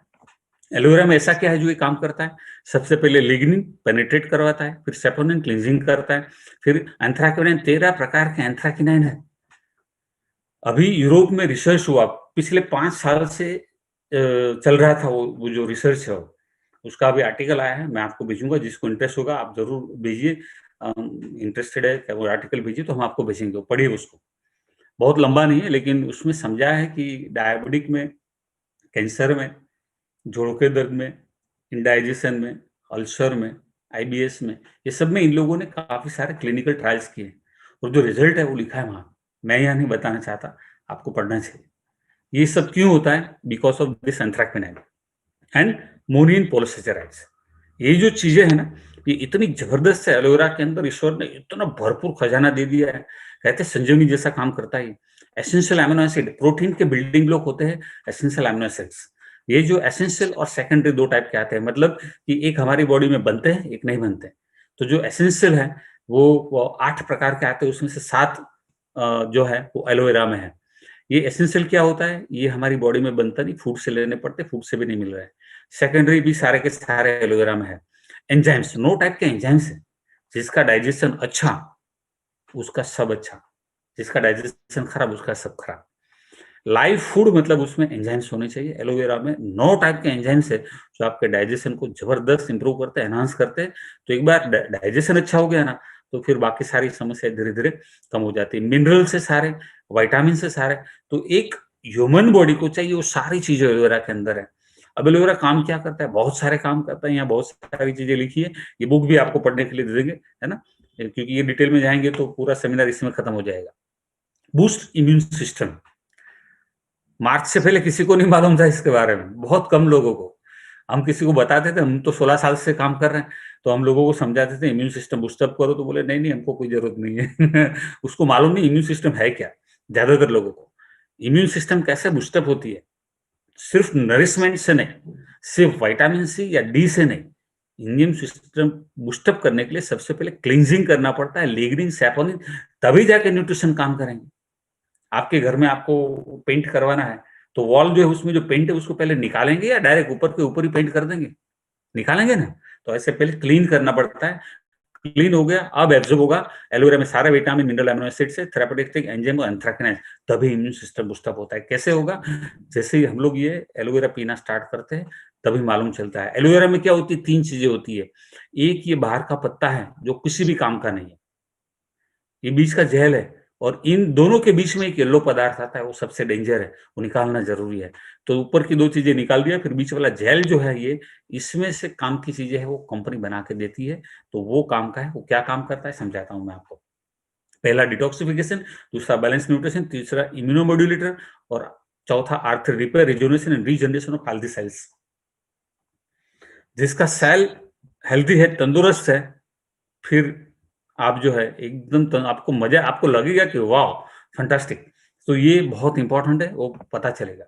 Speaker 1: एलोवेरा में ऐसा क्या है जो ये काम करता है? सबसे पहले लिग्निन पेनिट्रेट करवाता है, फिर सेपोनिन क्लींजिंग करता है, फिर एंथ्राक्विनोन, 13 प्रकार के एंथ्राक्विनोन है। अभी यूरोप में रिसर्च हुआ, पिछले 5 साल से चल रहा था वो जो रिसर्च है, उसका अभी आर्टिकल आया है, मैं आपको भेजूंगा, जिसको इंटरेस्ट होगा आप जरूर भेजिए। इंटरेस्टेड है क्या, वो आर्टिकल भेजिए तो हम आपको भेजेंगे, पढ़िए उसको। बहुत लंबा नहीं है, लेकिन उसमें समझा है कि डायबिटिक में, कैंसर में, जोड़ों के दर्द में, इंडाइजेशन में, अल्सर में, आईबीएस में, ये सब में इन लोगों ने काफी सारे क्लिनिकल ट्रायल्स किए, और जो रिजल्ट है वो लिखा है वहां। मैं यहाँ नहीं बताना चाहता, आपको पढ़ना चाहिए। ये सब क्यों होता है? Because of this anthraquinone and mannan polysaccharides. ये जो चीजें है ना, ये इतनी जबरदस्त है, एलोवेरा के अंदर ईश्वर ने इतना भरपूर खजाना दे दिया है। कहते हैं संजीवनी जैसा काम करता है। एसेंशियल अमीनो एसिड, प्रोटीन के बिल्डिंग ब्लॉक होते हैं एसेंशियल अमीनो एसिड्स। ये जो एसेंशियल और सेकेंडरी दो टाइप के आते हैं, मतलब कि एक हमारी बॉडी में बनते हैं, एक नहीं बनते। तो जो एसेंशियल है वो 8 प्रकार के आते हैं, उसमें से 7 जो है वो एलोवेरा में है। ये एसेंशियल क्या होता है? ये हमारी बॉडी में बनता नहीं, फूड से लेने पड़ते, फूड से भी नहीं मिल रहा है। सेकेंडरी भी सारे के सारे एलोवेरा में है। एंजाइम्स, 9 टाइप के एंजाइम्स है। जिसका डाइजेशन अच्छा, उसका सब अच्छा, जिसका डाइजेशन खराब, उसका सब खराब। लाइव फूड मतलब उसमें एंजाइम्स होने चाहिए। एलोवेरा में 9 टाइप के एंजाइम्स है जो आपके डाइजेशन को जबरदस्त इंप्रूव करते हैं, एनहांस करते हैं। तो एक बार डाइजेशन अच्छा हो गया ना, तो फिर बाकी सारी समस्याएं धीरे धीरे कम हो जाती है। मिनरल से सारे, विटामिन से सारे, तो एक ह्यूमन बॉडी को चाहिए वो सारी चीजें एलोवेरा के अंदर है। अब एलोवेरा काम क्या करता है? बहुत सारे काम करता है। यहाँ बहुत सारी चीजें लिखी है, ये बुक भी आपको पढ़ने के लिए दे देंगे, है ना, क्योंकि ये डिटेल में जाएंगे तो पूरा सेमिनार इसमें खत्म हो जाएगा। बूस्ट इम्यून सिस्टम, मार्च से पहले किसी को नहीं मालूम था इसके बारे में, बहुत कम लोगों को। हम किसी को बताते थे, हम तो 16 साल से काम कर रहे हैं, तो हम लोगों को समझाते थे इम्यून सिस्टम बूस्टअप करो, तो बोले नहीं नहीं हमको कोई जरूरत नहीं है। उसको मालूम नहीं इम्यून सिस्टम है क्या, ज्यादातर लोगों को। इम्यून सिस्टम कैसे बूस्टअप होती है? सिर्फ नरिशमेंट से नहीं, सिर्फ विटामिन सी या डी से नहीं। इम्यून सिस्टम बूस्टअप करने के लिए सबसे पहले क्लींजिंग करना पड़ता है, लिग्निन, सैपोनिन, तभी जाके न्यूट्रिशन काम करेंगे। आपके घर में आपको पेंट करवाना है, तो वॉल जो है उसमें जो पेंट है उसको पहले निकालेंगे या डायरेक्ट ऊपर के ऊपर ही पेंट कर देंगे? निकालेंगे ना। तो ऐसे पहले क्लीन करना पड़ता है। क्लीन हो गया, अब एब्जॉर्ब होगा एलोवेरा में सारे विटामिन, मिनरल, एमिनो एसिड से, थेरापेटिक एंजाइम और एंथ्राक्विनोन, तभी इम्यून सिस्टम बूस्टअप होता है। कैसे होगा? जैसे ही हम लोग ये एलोवेरा पीना स्टार्ट करते हैं तभी मालूम चलता है। एलोवेरा में क्या होती है? 3 चीजें होती है। एक ये बाहर का पत्ता है जो किसी भी काम का नहीं है, ये बीच का जेल है, और इन दोनों के बीच में एक येलो पदार्थ आता है, वो सबसे डेंजर है, वो निकालना जरूरी है। तो ऊपर की 2 चीजें निकाल दिया, फिर बीच वाला जेल जो है ये, इसमें से काम की चीजें है वो कंपनी बना के देती है। तो वो काम का है, वो क्या काम करता है समझाता हूँ मैं आपको। पहला डिटॉक्सिफिकेशन, दूसरा बैलेंस न्यूट्रिशन, तीसरा इम्यूनोमोड्यूलेटर, और चौथा अर्थ repair, rejuvenation and regeneration of healthy cells. जिसका सेल हेल्दी है, तंदुरुस्त है, फिर आप जो है एकदम आपको मजा, आपको लगेगा कि वाह फंटास्टिक। तो ये बहुत इंपॉर्टेंट है, वो पता चलेगा।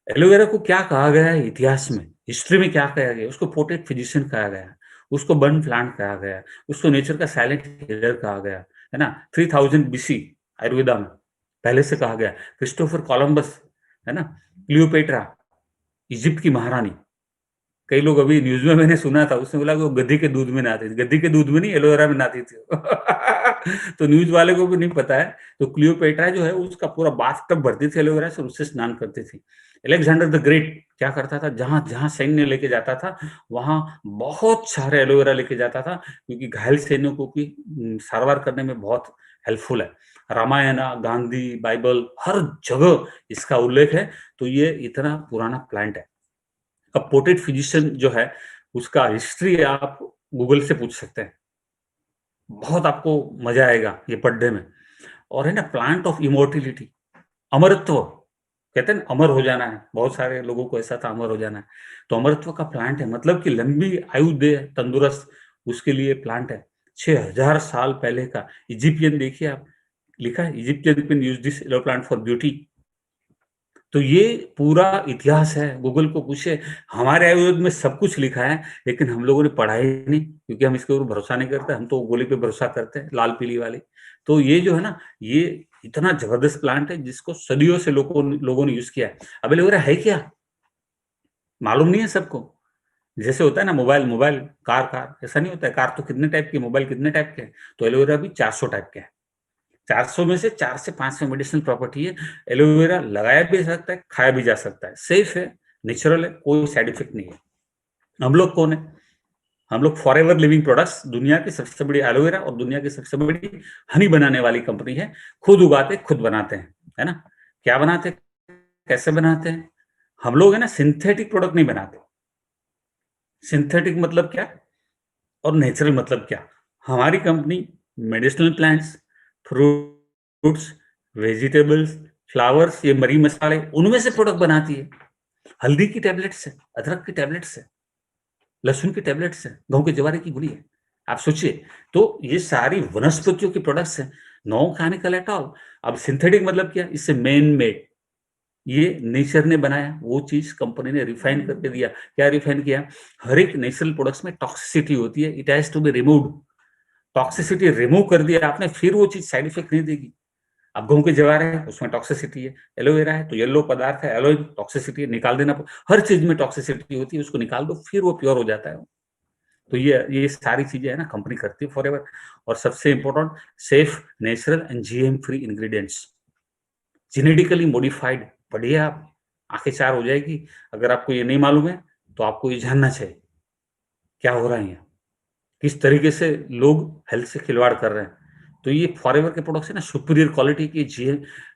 Speaker 1: एलोवेरा को क्या कहा गया है इतिहास में, हिस्ट्री में क्या कहा गया? उसको पोटेड फिजिशियन कहा गया, उसको बर्न प्लांट कहा गया, उसको नेचर का साइलेंट हीलर कहा गया, है ना। 3000 बीसी आयुर्वेदा में पहले से कहा गया। क्रिस्टोफर कोलंबस, है ना, क्लियोपेट्रा, इजिप्ट की महारानी। कई लोग अभी न्यूज में मैंने सुना था, उसने बोला कि वो गद्दी के दूध में नहाती थी। गद्दी के दूध में नहीं, एलोवेरा में नहाती थी। तो न्यूज वाले को भी नहीं पता है। तो क्लियोपेट्रा जो है उसका पूरा बाथटब भरती थी एलोवेरा से, उससे स्नान करती थी। अलेक्जेंडर द ग्रेट क्या करता था, जहां जहां सैन्य लेके जाता था वहां बहुत सारे एलोवेरा लेके जाता था, क्योंकि घायल सैनिकों की सारवार करने में बहुत हेल्पफुल है। रामायण, गांधी, बाइबल, हर जगह इसका उल्लेख है। तो ये इतना पुराना प्लांट है। अब पोटेड फिजिशियन जो है उसका हिस्ट्री आप गूगल से पूछ सकते हैं, बहुत आपको मजा आएगा ये पढ़ने में। और है ना, प्लांट ऑफ इमोर्टिलिटी, अमरत्व, कहते हैं ना अमर हो जाना है, बहुत सारे लोगों को ऐसा था अमर हो जाना है। तो अमरत्व का प्लांट है, मतलब कि लंबी आयु दे, तंदुरुस्त, उसके लिए प्लांट है। 6000 साल पहले का इजिप्शियन, देखिए आप, लिखा है Egyptian use this plant for beauty. तो ये पूरा इतिहास है, गूगल को पूछे। हमारे आयुर्वेद में सब कुछ लिखा है, लेकिन हम लोगों ने पढ़ा ही नहीं, क्योंकि हम इसके ऊपर भरोसा नहीं करते। हम तो गोली पे भरोसा करते हैं, लाल पीली वाली। तो ये जो है ना, ये इतना जबरदस्त प्लांट है जिसको सदियों से लोगों ने यूज किया है। अब एलोवेरा है क्या, मालूम नहीं है सबको। जैसे होता है ना मोबाइल मोबाइल, कार कार, ऐसा नहीं होता है। कार तो कितने टाइप की, मोबाइल कितने टाइप के हैं। तो एलोवेरा भी 400 टाइप के है। 400 में से 4 से 5 में मेडिसिनल प्रॉपर्टी है। एलोवेरा लगाया भी जा सकता है, खाया भी जा सकता है, सेफ है, नेचुरल है, कोई साइड इफेक्ट नहीं है। हम लोग कौन है? हम लोग फॉरएवर लिविंग प्रोडक्ट्स, दुनिया की सबसे बड़ी एलोवेरा और दुनिया की सबसे बड़ी हनी बनाने वाली कंपनी है। खुद उगाते, खुद बनाते हैं, है ना। क्या बनाते, कैसे बनाते हैं? हम लोग है ना सिंथेटिक प्रोडक्ट नहीं बनाते। सिंथेटिक मतलब क्या और नेचुरल मतलब क्या? हमारी company medicinal plants, fruits, vegetables, flowers, ये मरी मसाले, उनमें से प्रोडक्ट बनाती है। हल्दी की टैबलेट्स है, अदरक की टैबलेट्स है, लहसुन की टैबलेट्स है, गेहूं के जवारे की गोली है। आप सोचिए, तो ये सारी वनस्पतियों के प्रोडक्ट्स हैं, नो केमिकल एट ऑल। अब सिंथेटिक मतलब क्या? इससे मैन मेड, ये नेचर ने बनाया, वो चीज कंपनी ने रिफाइन करके दिया। क्या रिफाइन किया? हर एक नेचुरल प्रोडक्ट्स में टॉक्सिसिटी होती है, it has to be removed. Toxicity remove कर दिया आपने, फिर वो चीज साइड इफेक्ट नहीं देगी। अब गेहूं के जवार है, उसमें टॉक्सिसिटी है। एलोवेरा है तो येलो पदार्थ है, एलोइन, टॉक्सिसिटी निकाल देना। हर चीज में टॉक्सिसिटी होती है, उसको निकाल दो, फिर वो प्योर हो जाता है। तो ये सारी चीजें है ना कंपनी करती है फॉरएवर। और सबसे important, safe, natural and GM free ingredients. Genetically modified. पढ़िए आप, आंखें चार हो जाएगी। अगर आपको ये नहीं मालूम है तो आपको ये जानना चाहिए क्या हो रहा है यहाँ, किस तरीके से लोग हेल्थ से खिलवाड़ कर रहे हैं। तो ये फॉरएवर के प्रोडक्ट्स है ना, सुपीरियर क्वालिटी की जी,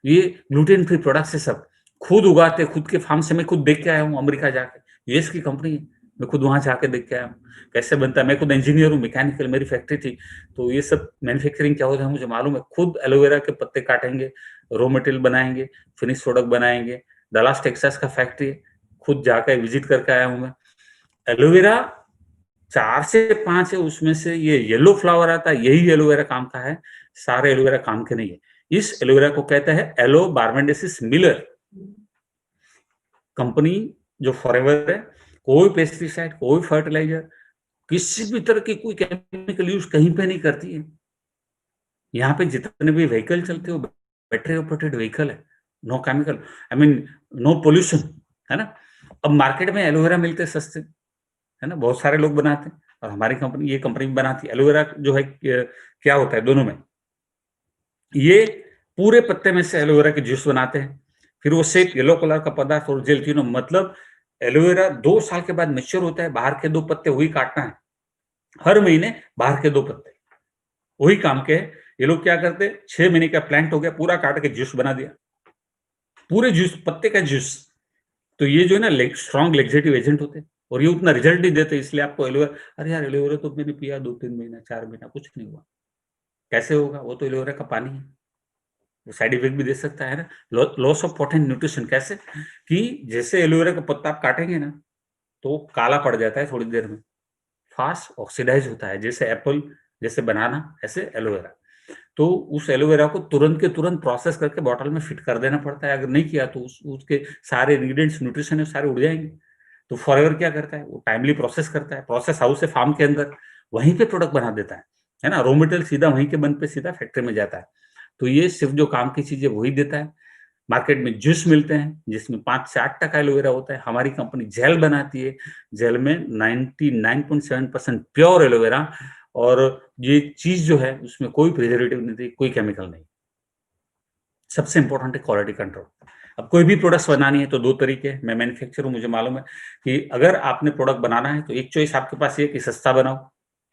Speaker 1: ये ग्लूटेन फ्री प्रोडक्ट्स है सब, खुद उगाते, खुद के फार्म से। मैं खुद देख के आया हूँ अमेरिका जाके, यूएस की कंपनी है, मैं खुद वहां जाके देख के आया हूँ कैसे बनता है। मैं खुद इंजीनियर हूँ, मैकेनिकल मेरी फैक्ट्री थी, तो ये सब मैन्युफैक्चरिंग क्या होता है मुझे मालूम है। खुद एलोवेरा के पत्ते काटेंगे, रॉ मटेरियल बनाएंगे, फिनिश प्रोडक्ट बनाएंगे। डलास टेक्सास का फैक्ट्री है, खुद जाकर विजिट करके आया हूँ मैं। एलोवेरा 4 से 5 है, उसमें से ये येलो फ्लावर आता है, यही एलोवेरा काम का है, सारे एलोवेरा काम के नहीं है। इस एलोवेरा को कहते हैं एलो बारबेंडेसिस मिलर कंपनी, जो फॉरएवर है। कोई पेस्टिसाइड, कोई फर्टिलाइजर, किसी भी तरह की कोई केमिकल यूज कहीं पे नहीं करती है। यहाँ पे जितने भी व्हीकल चलते हो, बैटरी ऑपरेटेड व्हीकल है, no chemical, I mean no pollution, है ना। अब मार्केट में एलोवेरा मिलते हैं सस्ते, है ना, बहुत सारे लोग बनाते हैं, और हमारी कंपनी, ये कंपनी भी बनाती है। एलोवेरा जो है क्या होता है दोनों में, ये पूरे पत्ते में से एलोवेरा के जूस बनाते हैं, फिर वो सेप येलो कलर का पदार्थ और जेल तीनों, मतलब एलोवेरा 2 साल के बाद मैच्योर होता है। बाहर के 2 पत्ते वही काटना है, हर महीने बाहर के 2 पत्ते वही काम के हैं। ये लोग क्या करते हैं, 6 महीने का प्लांट हो गया, पूरा काट के जूस बना दिया, पूरे जूस, पत्ते का जूस। तो ये जो है ना, स्ट्रॉन्ग लेक्सेटिव एजेंट होते हैं, और ये उतना रिजल्ट नहीं देते, इसलिए आपको एलोवेरा, अरे यार एलोवेरा तो मैंने पिया 2-3 महीना, 4 महीना, कुछ नहीं हुआ। कैसे होगा, वो तो एलोवेरा का पानी है, वो साइड इफेक्ट भी दे सकता है ना। लॉस ऑफ पोटेंट न्यूट्रिशन कैसे, कि जैसे एलोवेरा का पत्ता आप काटेंगे ना, तो वो काला पड़ जाता है थोड़ी देर में, फास्ट ऑक्सीडाइज होता है, जैसे एप्पल, जैसे बनाना, ऐसे एलोवेरा। तो उस एलोवेरा को तुरंत के तुरंत प्रोसेस करके बॉटल में फिट कर देना पड़ता है। अगर नहीं किया तो उसके सारे इंग्रेडिएंट्स, न्यूट्रिशन है, सारे उड़ जाएंगे। तो फॉरएवर क्या करता है, वो टाइमली प्रोसेस करता है, प्रोसेस हाउस है फार्म के अंदर, वहीं पे प्रोडक्ट बना देता है ना। रॉ मटेरियल सीधा वहीं के बन पे सीधा फैक्ट्री में जाता है। तो ये सिर्फ जो काम की चीजें वही देता है। मार्केट में जूस मिलते हैं जिसमें 5 से 8% एलोवेरा होता है। हमारी कंपनी जेल बनाती है, जेल में 99.7% प्योर एलोवेरा, और ये चीज जो है उसमें कोई प्रिजर्वेटिव नहीं थी, कोई केमिकल नहीं। सबसे इंपॉर्टेंट है क्वालिटी कंट्रोल। अब कोई भी प्रोडक्ट्स बनानी है तो 2 तरीके हैं। मैं मैन्युफैक्चरर हूं, मुझे मालूम है कि अगर आपने प्रोडक्ट बनाना है तो एक चॉइस आपके पास ये है कि सस्ता बनाओ,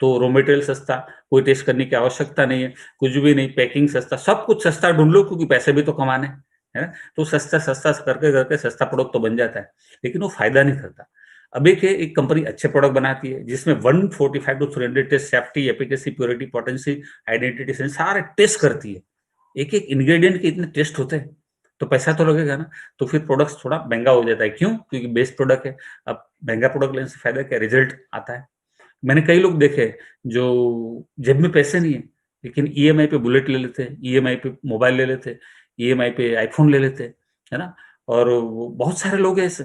Speaker 1: तो रॉ मटेरियल सस्ता, कोई टेस्ट करने की आवश्यकता नहीं है, कुछ भी नहीं, पैकिंग सस्ता, सब कुछ सस्ता ढूंढ लो, क्योंकि पैसे भी तो कमाने हैं, है ना। तो सस्ता सस्ता करके करके सस्ता प्रोडक्ट तो बन जाता है, लेकिन वो फायदा नहीं करता। अब एक कंपनी अच्छे प्रोडक्ट बनाती है जिसमें 145 to 300 test, safety, efficacy, purity, potency, identity, सारे टेस्ट करती है। एक एक इंग्रेडिएंट के इतने टेस्ट होते हैं, तो पैसा तो लगेगा ना। तो फिर प्रोडक्ट थोड़ा महंगा हो जाता है, क्यों, क्योंकि बेस्ट प्रोडक्ट है। अब महंगा प्रोडक्ट लेने से फायदा क्या, रिजल्ट आता है। मैंने कई लोग देखे जो जेब में पैसे नहीं है, लेकिन ईएमआई पे बुलेट ले लेते हैं, ईएमआई पे मोबाइल ले लेते हैं, ईएमआई पे आईफोन ले लेते हैं, है ना। और बहुत सारे लोग हैं ऐसे,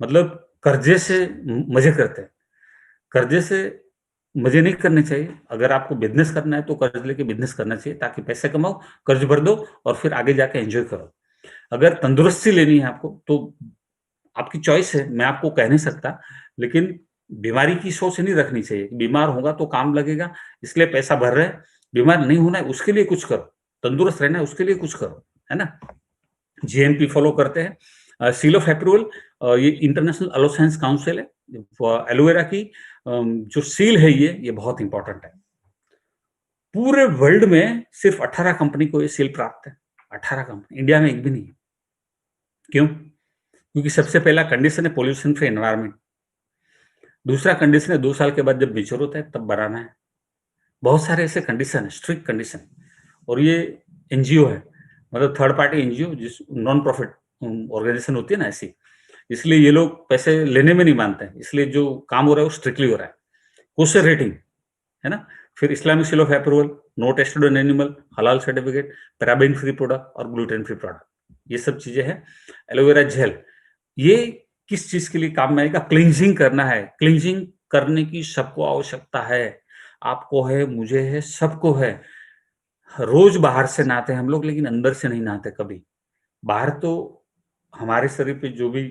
Speaker 1: मतलब कर्जे से मजे करते हैं। कर्जे से मजे नहीं करने चाहिए। अगर आपको बिजनेस करना है तो कर्ज लेके बिजनेस करना चाहिए, ताकि पैसे कमाओ, कर्ज भर दो, और फिर आगे जाके एंजॉय करो। अगर तंदुरुस्ती लेनी है आपको तो आपकी चॉइस है, मैं आपको कह नहीं सकता, लेकिन बीमारी की सोच नहीं रखनी चाहिए। बीमार होगा तो काम लगेगा, इसलिए पैसा भर रहे हैं। बीमार नहीं होना है उसके लिए कुछ करो, तंदुरुस्त रहना है उसके लिए कुछ करो, है ना। जीएनपी फॉलो करते हैं, सील ऑफ अप्रूवल, ये इंटरनेशनल एलोसाइंस काउंसिल है। एलोवेरा की जो सील है, ये बहुत इंपॉर्टेंट है। पूरे वर्ल्ड में सिर्फ 18 कंपनी को ये सील प्राप्त है, 18 कंपनी, इंडिया में एक भी नहीं है। क्यों, क्योंकि सबसे पहला कंडीशन है पोल्यूशन फ्री एनवायरमेंट, दूसरा कंडीशन है 2 साल के बाद जब मेच्योर होता है तब बनाना है। बहुत सारे ऐसे कंडीशन है, स्ट्रिक्ट कंडीशन। और ये एनजीओ है, मतलब थर्ड पार्टी एनजीओ, जिस नॉन प्रॉफिट ऑर्गेनाइजेशन होती है ना, ऐसी, इसलिए ये लोग पैसे लेने में नहीं मानते हैं, इसलिए जो काम हो रहा है वो स्ट्रिक्टली हो रहा है। कोशर रेटिंग, है ना। फिर Islamic seal of approval, no tested on animal, हलाल सर्टिफिकेट, पैराबेन फ्री प्रोडक्ट और ग्लूटेन फ्री प्रोडक्ट, ये सब चीजें हैं। एलोवेरा जेल, ये किस चीज के लिए काम में आएगा, क्लींजिंग करना है। क्लींजिंग करने की सबको आवश्यकता है, आपको है, मुझे है, सबको है। रोज बाहर से नहाते हैं हम लोग, लेकिन अंदर से नहीं नहाते कभी। बाहर तो हमारे शरीर पे जो भी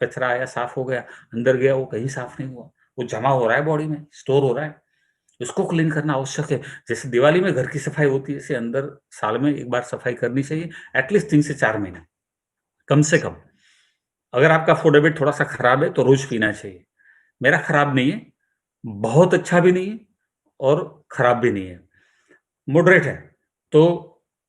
Speaker 1: कचरा आया साफ हो गया, अंदर गया वो कहीं साफ नहीं हुआ, वो जमा हो रहा है बॉडी में, स्टोर हो रहा है, इसको क्लीन करना आवश्यक है। जैसे दिवाली में घर की सफाई होती है, ऐसे अंदर साल में एक बार सफाई करनी चाहिए, एटलीस्ट 3 से 4 महीने। कम से कम। अगर आपका फूड हैबिट थोड़ा-सा खराब है तो रोज़ पीना चाहिए। मेरा खराब नहीं है, बहुत अच्छा भी नहीं है और खराब भी नहीं है, मॉडरेट है। तो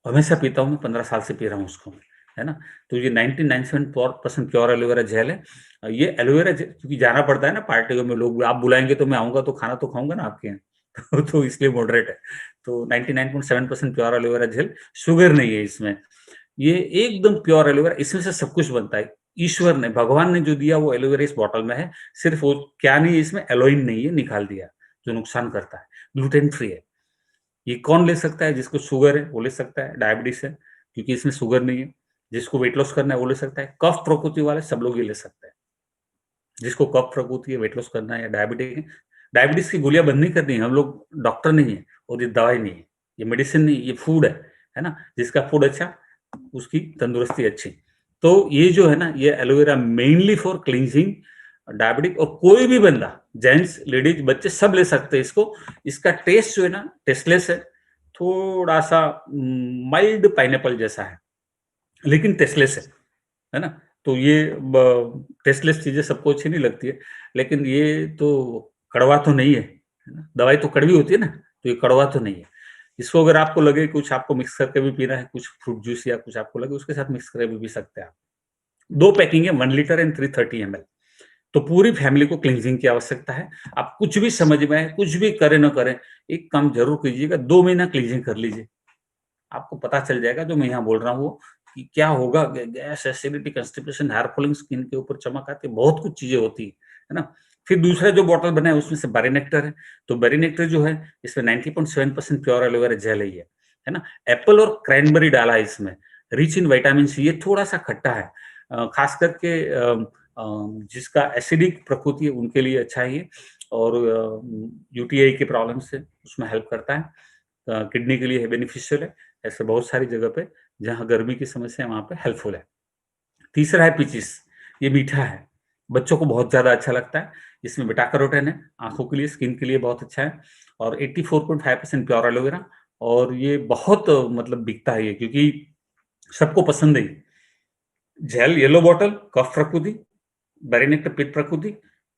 Speaker 1: हमेशा पीता हूँ मैं, 15 साल से पी रहा हूँ उसको, है ना? तो ये 99.7% प्योर एलोवेरा जेल है। ये एलोवेरा ज क्योंकि जाना पड़ता है ना पार्टियों में, लोग आप बुलाएँगे तो मैं आऊँगा, तो खाना तो खाऊँगा ना आपके यहाँ। तो इसलिए मॉडरेट है। तो 99.7% प्योर एलोवेरा जेल, शुगर नहीं है इसमें। ये एकदम प्योर एलोवेरा, इसमें से सब कुछ बनता है। ईश्वर ने, भगवान ने जो दिया वो एलोवेरा इस बॉटल में है। सिर्फ़ वो क्या नहीं है, इसमें एलोइन नहीं है, निकाल दिया, जो नुकसान करता है। ग्लूटेन फ्री है। ये कौन ले सकता है? जिसको शुगर है वो ले सकता है, डायबिटीज़ है, क्योंकि इसमें शुगर नहीं है। जिसको वेट लॉस करना है वो ले सकता है। कफ प्रकृति वाले सब लोग ये ले सकते हैं। जिसको कफ प्रकृति है, वेट लॉस करना है या डायबिटिक है, डायबिटीज़ की गोलियाँ बंद नहीं करनी है। हम लोग डॉक्टर नहीं है और ये दवाई नहीं है। ये मेडिसिन नहीं, ये फूड है ना? जिसका फूड अच्छा, उसकी तंदुरुस्ती अच्छी। तो ये जो है ना, ये aloe vera mainly for cleansing diabetic, और कोई भी बंदा, जेंट्स, लेडीज़, बच्चे सब ले सकते हैं इसको। इसका टेस्ट जो है ना, टेस्टलेस है, थोड़ा-सा माइल्ड पाइनएप्पल जैसा है, लेकिन टेस्टलेस है ना? तो ये टेस्टलेस चीज़ें सबको अच्छी नहीं लगती है, लेकिन ये तो कड़वा तो नहीं है ना? दवाई तो कड़वी होती है ना, तो ये कड़वा तो नहीं है। इसको अगर आपको लगे कुछ आपको मिक्स करके भी पीना है, कुछ फ्रूट जूस या कुछ आपको लगे उसके साथ मिक्स करके भी पी सकते हैं आप। 2 पैकिंग है, 1 लीटर एंड 330 एमएल। तो पूरी फैमिली को क्लींजिंग की आवश्यकता है। आप कुछ भी समझ में आए, कुछ भी करें ना करें, एक काम ज़रूर कीजिएगा, 2 महीना क्लींजिंग कर लीजिए। आपको पता चल जाएगा जो मैं यहाँ बोल रहा हूँ कि क्या होगा। Gas, acidity, constipation, hair falling, skin के ऊपर चमक आती है, बहुत कुछ चीज़ें होती है ना? फिर दूसरा जो बॉटल बना है उसमें से बेरीनेक्टर है, तो बेरीनेक्टर जो है इसमें 90.7% प्योर एलोवेरा जेल है ना? एप्पल और क्रैनबेरी डाला है इसमें, रिच इन विटामिन सी, ये थोड़ा-सा खट्टा है। खास करके जिसका एसिडिक प्रकृति है उनके लिए अच्छा है ये, और यूटीआई की प्रॉब्लम से उसमें हेल्प करता है। किडनी के लिए बेनिफिशियल है। ऐसे बहुत सारी जगह पे जहाँ गर्मी की समस्या है वहाँ पे हेल्पफुल है। तीसरा है पीचिस, ये मीठा है, बच्चों को बहुत ज़्यादा अच्छा लगता है। इसमें बीटा कैरोटीन है, आँखों के लिए, स्किन के लिए बहुत अच्छा है, और 84.5% प्योर एलोवेरा, और ये बहुत मतलब बिकता है ये, क्योंकि सबको पसंद है ये। जेल येलो बॉटल कफ प्रकृति, बेरीनेक्टर पित्त प्रकृति,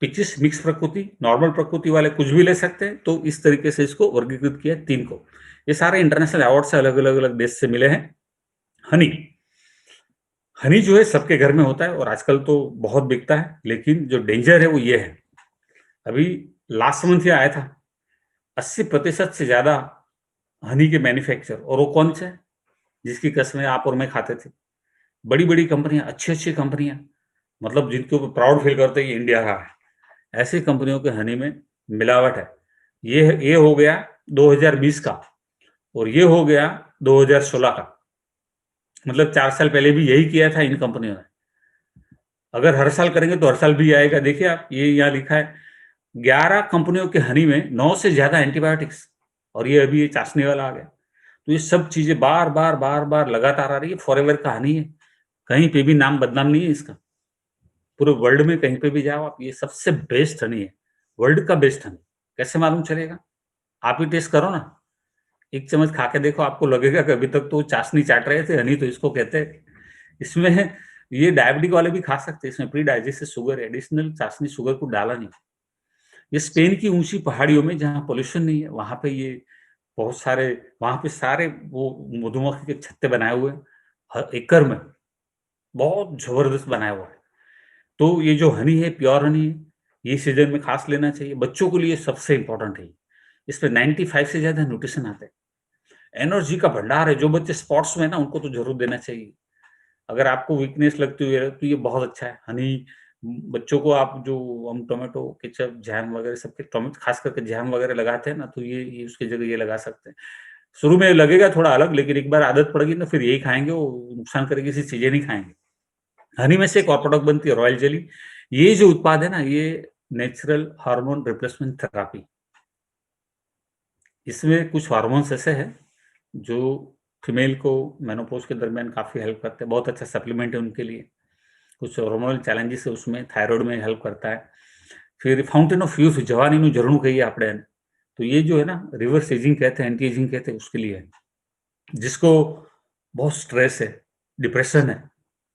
Speaker 1: पिचिस मिक्स प्रकृति, नॉर्मल प्रकृति वाले कुछ भी ले सकते हैं। तो इस तरीके से इसको वर्गीकृत किया है 3 को। ये सारे इंटरनेशनल अवार्ड से अलग-अलग देश से मिले हैं। हनी, हनी जो है सबके घर में होता है और आजकल तो बहुत बिकता है, लेकिन जो डेंजर है वो ये है। अभी लास्ट मंथ ये आया था, 80% से ज़्यादा हनी के मैन्युफैक्चर, और वो कौन से हैं? जिसकी कस्में आप और मैं खाते थे। बड़ी-बड़ी कंपनियाँ, अच्छी-अच्छी कंपनियाँ, मतलब जिनके ऊपर प्राउड फील करते हैं ये इंडिया का है। ऐसी कंपनियों के हनी में मिलावट है। ये हो गया 2020 का, और ये हो गया 2016 का। मतलब 4 साल पहले भी यही किया था इन कंपनियों ने। अगर हर साल करेंगे तो हर साल भी आएगा। देखिए आप, ये यहाँ लिखा है 11 कंपनियों के हनी में 9 से ज़्यादा एंटीबायोटिक्स, और ये अभी ये चाशनी वाला आ गया। तो ये सब चीज़ें बार-बार, बार-बार लगातार आ रही है। फॉरएवर का हनी है। कहीं पे भी नाम बदनाम नहीं है इसका। पूरे वर्ल्ड में कहीं पे भी जाओ आप, ये सबसे बेस्ट हनी है। वर्ल्ड का बेस्ट हनी। कैसे मालूम चलेगा? आप ही टेस्ट करो ना। 1 चम्मच खा के देखो, आपको लगेगा कि अभी तक तो चाशनी चाट रहे थे, हनी तो इसको कहते हैं। इसमें ये डायबिटिक वाले भी खा सकते हैं, इसमें प्री डाइजेस्टेड शुगर है, एडिशनल चाशनी शुगर को डाला नहीं। ये स्पेन की ऊँची पहाड़ियों में जहाँ पॉल्यूशन नहीं है, वहाँ पे ये बहुत सारे, वहाँ पे सारे वो मधुमक्खी के छत्ते बनाए हुए हैं, हर एकड़ में, बहुत ज़बरदस्त बनाया हुआ है। तो ये जो हनी है, प्योर हनी है, ये सीज़न में खास लेना चाहिए। बच्चों के लिए सबसे इम्पोर्टेंट है ये। इसमें 95 से ज़्यादा न्यूट्रिशन आते हैं। एनर्जी का भंडार है, जो बच्चे स्पोर्ट्स में है ना, उनको तो ज़रूर देना चाहिए। अगर आपको वीकनेस लगती है तो ये बहुत अच्छा है। हनी बच्चों को आप जो हम टोमेटो केचप, जैम वगैरह सबके खास करके जैम वगैरह लगाते हैं ना, तो ये उसकी जगह ये लगा सकते हैं। शुरू में लगेगा थोड़ा अलग, लेकिन एक बार आदत पड़ गई ना, फिर यही खाएँगे, वो नुकसान करेगी ऐसी चीज़ें नहीं खाएँगे। हनी में से एक और प्रोडक्ट बनती है रॉयल जेली। ये जो उत्पाद है ना, ये नेचुरल हार्मोन रिप्लेसमेंट थेरेपी। इसमें कुछ हार्मोन्स ऐसे हैं जो फीमेल को मेनोपॉज़ के दरमियान काफ़ी हेल्प करते हैं, बहुत अच्छा सप्लीमेंट है उनके लिए। कुछ हार्मोनल चैलेंजेस है उसमें, थायरॉइड में हेल्प करता है। फिर फाउंटेन ऑफ यूथ, जवानी ઝરણું कहिए આપણે એને, तो ये जो है ना, रिवर्स एजिंग कहते हैं, एंटी एजिंग कहते हैं, उसके लिए है। जिसको बहुत स्ट्रेस है, डिप्रेशन है,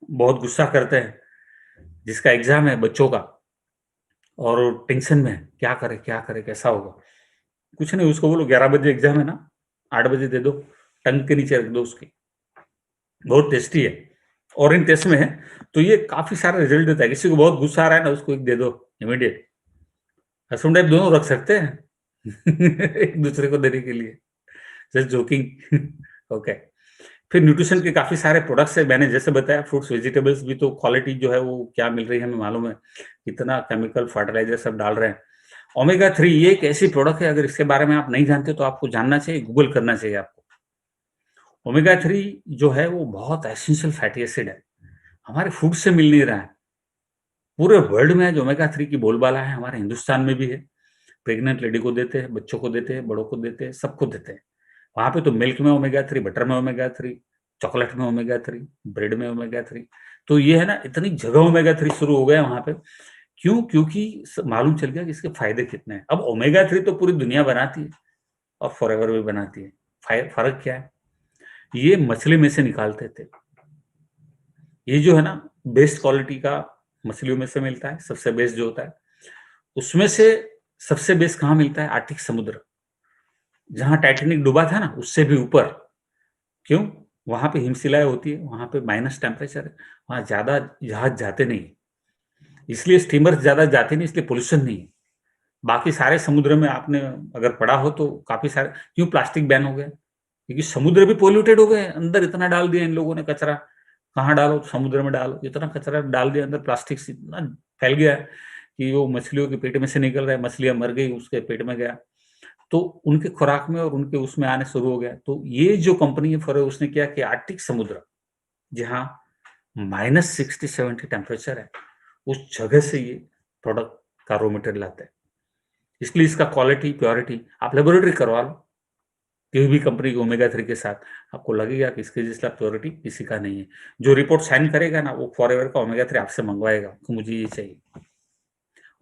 Speaker 1: बहुत गुस्सा करते हैं, जिसका एग्जाम है बच्चों का और टेंशन में है, क्या करे कैसा होगा। कुछ नहीं, उसको बोलो 11 बजे एग्जाम है ना, 8 बजे दे दो, टंग के नीचे रख दो उसके, बहुत टेस्टी है। और इन टेस्ट में है तो ये काफी सारा रिजल्ट देता है। किसी को बहुत गुस्सा आ रहा है ना, उसको एक दे दो इमीडिएट। हसबैंड वाइफ दोनों रख सकते हैं एक दूसरे को देने के लिए, जस्ट जोकिंग ओके। फिर न्यूट्रिशन के काफी सारे प्रोडक्ट्स है, मैंने जैसे बताया फ्रूट्स वेजिटेबल्स भी, तो क्वालिटी जो है वो क्या मिल रही है हमें मालूम है, कितना केमिकल फर्टिलाइजर सब डाल रहे हैं। ओमेगा 3 ये एक ऐसी प्रोडक्ट है, अगर इसके बारे में आप नहीं जानते तो आपको जानना चाहिए, गूगल करना चाहिए आपको। ओमेगा 3 जो है वो बहुत एसेंशियल फैटी एसिड है, हमारे फूड से मिल नहीं रहा है। पूरे वर्ल्ड में आज ओमेगा 3 की बोलबाला है, हमारे हिंदुस्तान में भी है। प्रेग्नेंट लेडी को देते हैं, बच्चों को देते हैं, बड़ों को देते हैं, सबको देते हैं। वहाँ पे तो मिल्क में ओमेगा 3, बटर में ओमेगा 3, चॉकलेट में ओमेगा 3, ब्रेड में ओमेगा 3। तो ये है ना, इतनी जगह ओमेगा 3 शुरू हो गया वहाँ पे। क्यों? क्योंकि मालूम चल गया कि इसके फायदे कितने हैं। अब ओमेगा 3 तो पूरी दुनिया बनाती है और फॉरएवर भी बनाती है। फर्क क्या है? ये मछली में से निकालते थे। ये जो है ना, बेस्ट क्वालिटी का मछलियों में से मिलता है, सबसे बेस्ट जो होता है। उसमें से सबसे बेस्ट कहाँ मिलता है? आर्कटिक समुद्र, जहाँ टाइटैनिक डूबा था ना, उससे भी ऊपर। क्यों? वहाँ पे हिमशिलाएँ होती है, वहाँ पे माइनस टेम्परेचर है, वहाँ ज़्यादा जहाज जाते नहीं, इसलिए स्टीमर ज़्यादा जाते नहीं, इसलिए पोल्यूशन नहीं है। बाकी सारे समुद्र में आपने अगर पढ़ा हो तो काफ़ी सारे, क्यों प्लास्टिक बैन हो गया? क्योंकि समुद्र भी पोल्यूटेड हो गए, अंदर इतना डाल दिया इन लोगों ने कचरा। कहाँ डालो? समुद्र में डालो, इतना कचरा डाल दिया अंदर, प्लास्टिक से इतना फैल गया है कि वो मछलियों के पेट में से निकल रहा है, मछलियाँ मर गई, उसके पेट में गया। तो उनके खुराक में और उनके उसमें आने शुरू हो गया। तो ये जो कंपनी है फॉरएवर, उसने क्या किया, आर्कटिक समुद्र, जहाँ -60-70 टेम्परेचर है, उस जगह से ये प्रोडक्ट का रॉ मटेरियल लाते हैं। इसलिए इसका क्वालिटी, प्योरिटी आप लेबोरेटरी करवा लो किसी भी कंपनी के ओमेगा 3 के साथ, आपको लगेगा कि इसके जैसा प्योरिटी किसी का नहीं है। जो रिपोर्ट साइन करेगा ना, वो फॉरएवर का ओमेगा 3 आपसे मंगवाएगा कि मुझे ये चाहिए।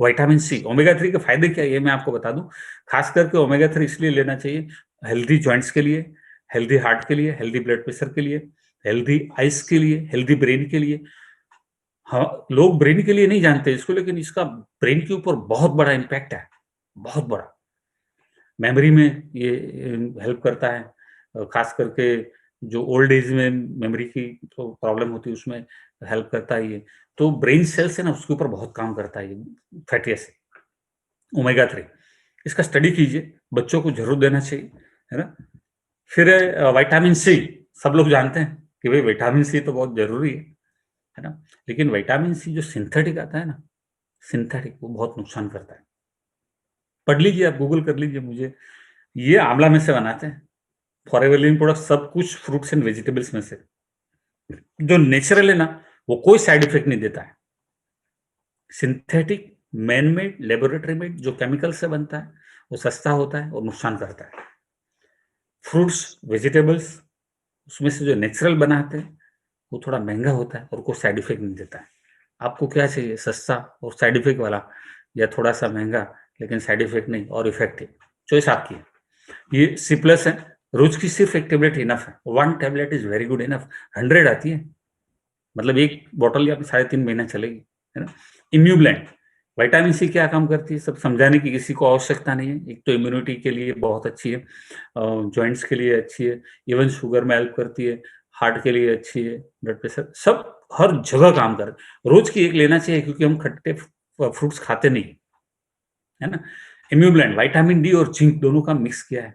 Speaker 1: विटामिन सी, ओमेगा 3 के फायदे क्या है ये मैं आपको बता दूं। खास करके ओमेगा 3 इसलिए लेना चाहिए, हेल्दी जॉइंट्स के लिए, हेल्दी हार्ट के लिए, हेल्दी ब्लड प्रेशर के लिए, हेल्दी आइज के लिए, हेल्दी ब्रेन के लिए। हाँ, लोग ब्रेन के लिए नहीं जानते इसको, लेकिन इसका ब्रेन के ऊपर बहुत बड़ा इम्पैक्ट है, बहुत बड़ा। मेमोरी में ये हेल्प करता है, खास करके जो ओल्ड एज में मेमोरी की तो प्रॉब्लम होती है, उसमें हेल्प करता है ये। तो ब्रेन सेल्स है ना, उसके ऊपर बहुत काम करता है ये फैटी एसिड, ओमेगा 3। इसका स्टडी कीजिए, बच्चों को ज़रूर देना चाहिए, है ना? फिर विटामिन सी, सब लोग जानते हैं कि भई विटामिन सी तो बहुत ज़रूरी है ना? लेकिन विटामिन सी जो सिंथेटिक आता है ना, सिंथेटिक, वो बहुत नुकसान करता है। पढ़ लीजिए, आप गूगल कर लीजिए मुझे, ये आंवला में से बनाते हैं। फॉरएवर लिविंग प्रोडक्ट सब कुछ फ्रूट्स एंड वेजिटेबल्स में से। जो नेचुरल है ना, वो कोई साइड इफेक्ट नहीं देता है। Synthetic, man made, laboratory made जो केमिकल से बनता है, वो सस्ता होता है और नुकसान करता है। फ्रूट्स, वेजिटेबल्स, उसमें से जो नेचुरल बनाते हैं, वो थोड़ा महँगा होता है और कोई साइड इफेक्ट नहीं देता है। आपको क्या चाहिए? सस्ता और साइड इफेक्ट वाला, या थोड़ा-सा महँगा लेकिन साइड इफेक्ट नहीं और इफेक्टिव? चॉइस आपकी है। ये सी प्लस है, रोज़ की सिर्फ़ 1 टैबलेट इनफ है। 1 tablet is very good enough. 100 आती है, मतलब 1 बॉटल या 3.5 महीना चलेगी, है ना? इम्यूब्लेंट, विटामिन सी क्या काम करती है, सब समझाने की किसी को आवश्यकता नहीं है। एक तो इम्यूनिटी के लिए बहुत अच्छी है, जॉइंट्स के लिए अच्छी है, इवन शुगर में हेल्प करती है, हार्ट के लिए अच्छी है, ब्लड प्रेशर, सब हर जगह काम कर। रोज़ की 1 लेना चाहिए, क्योंकि हम खट्टे फ्रूट्स खाते नहीं, है ना? इम्यूब्लेंट विटामिन डी और जिंक दोनों का मिक्स किया है।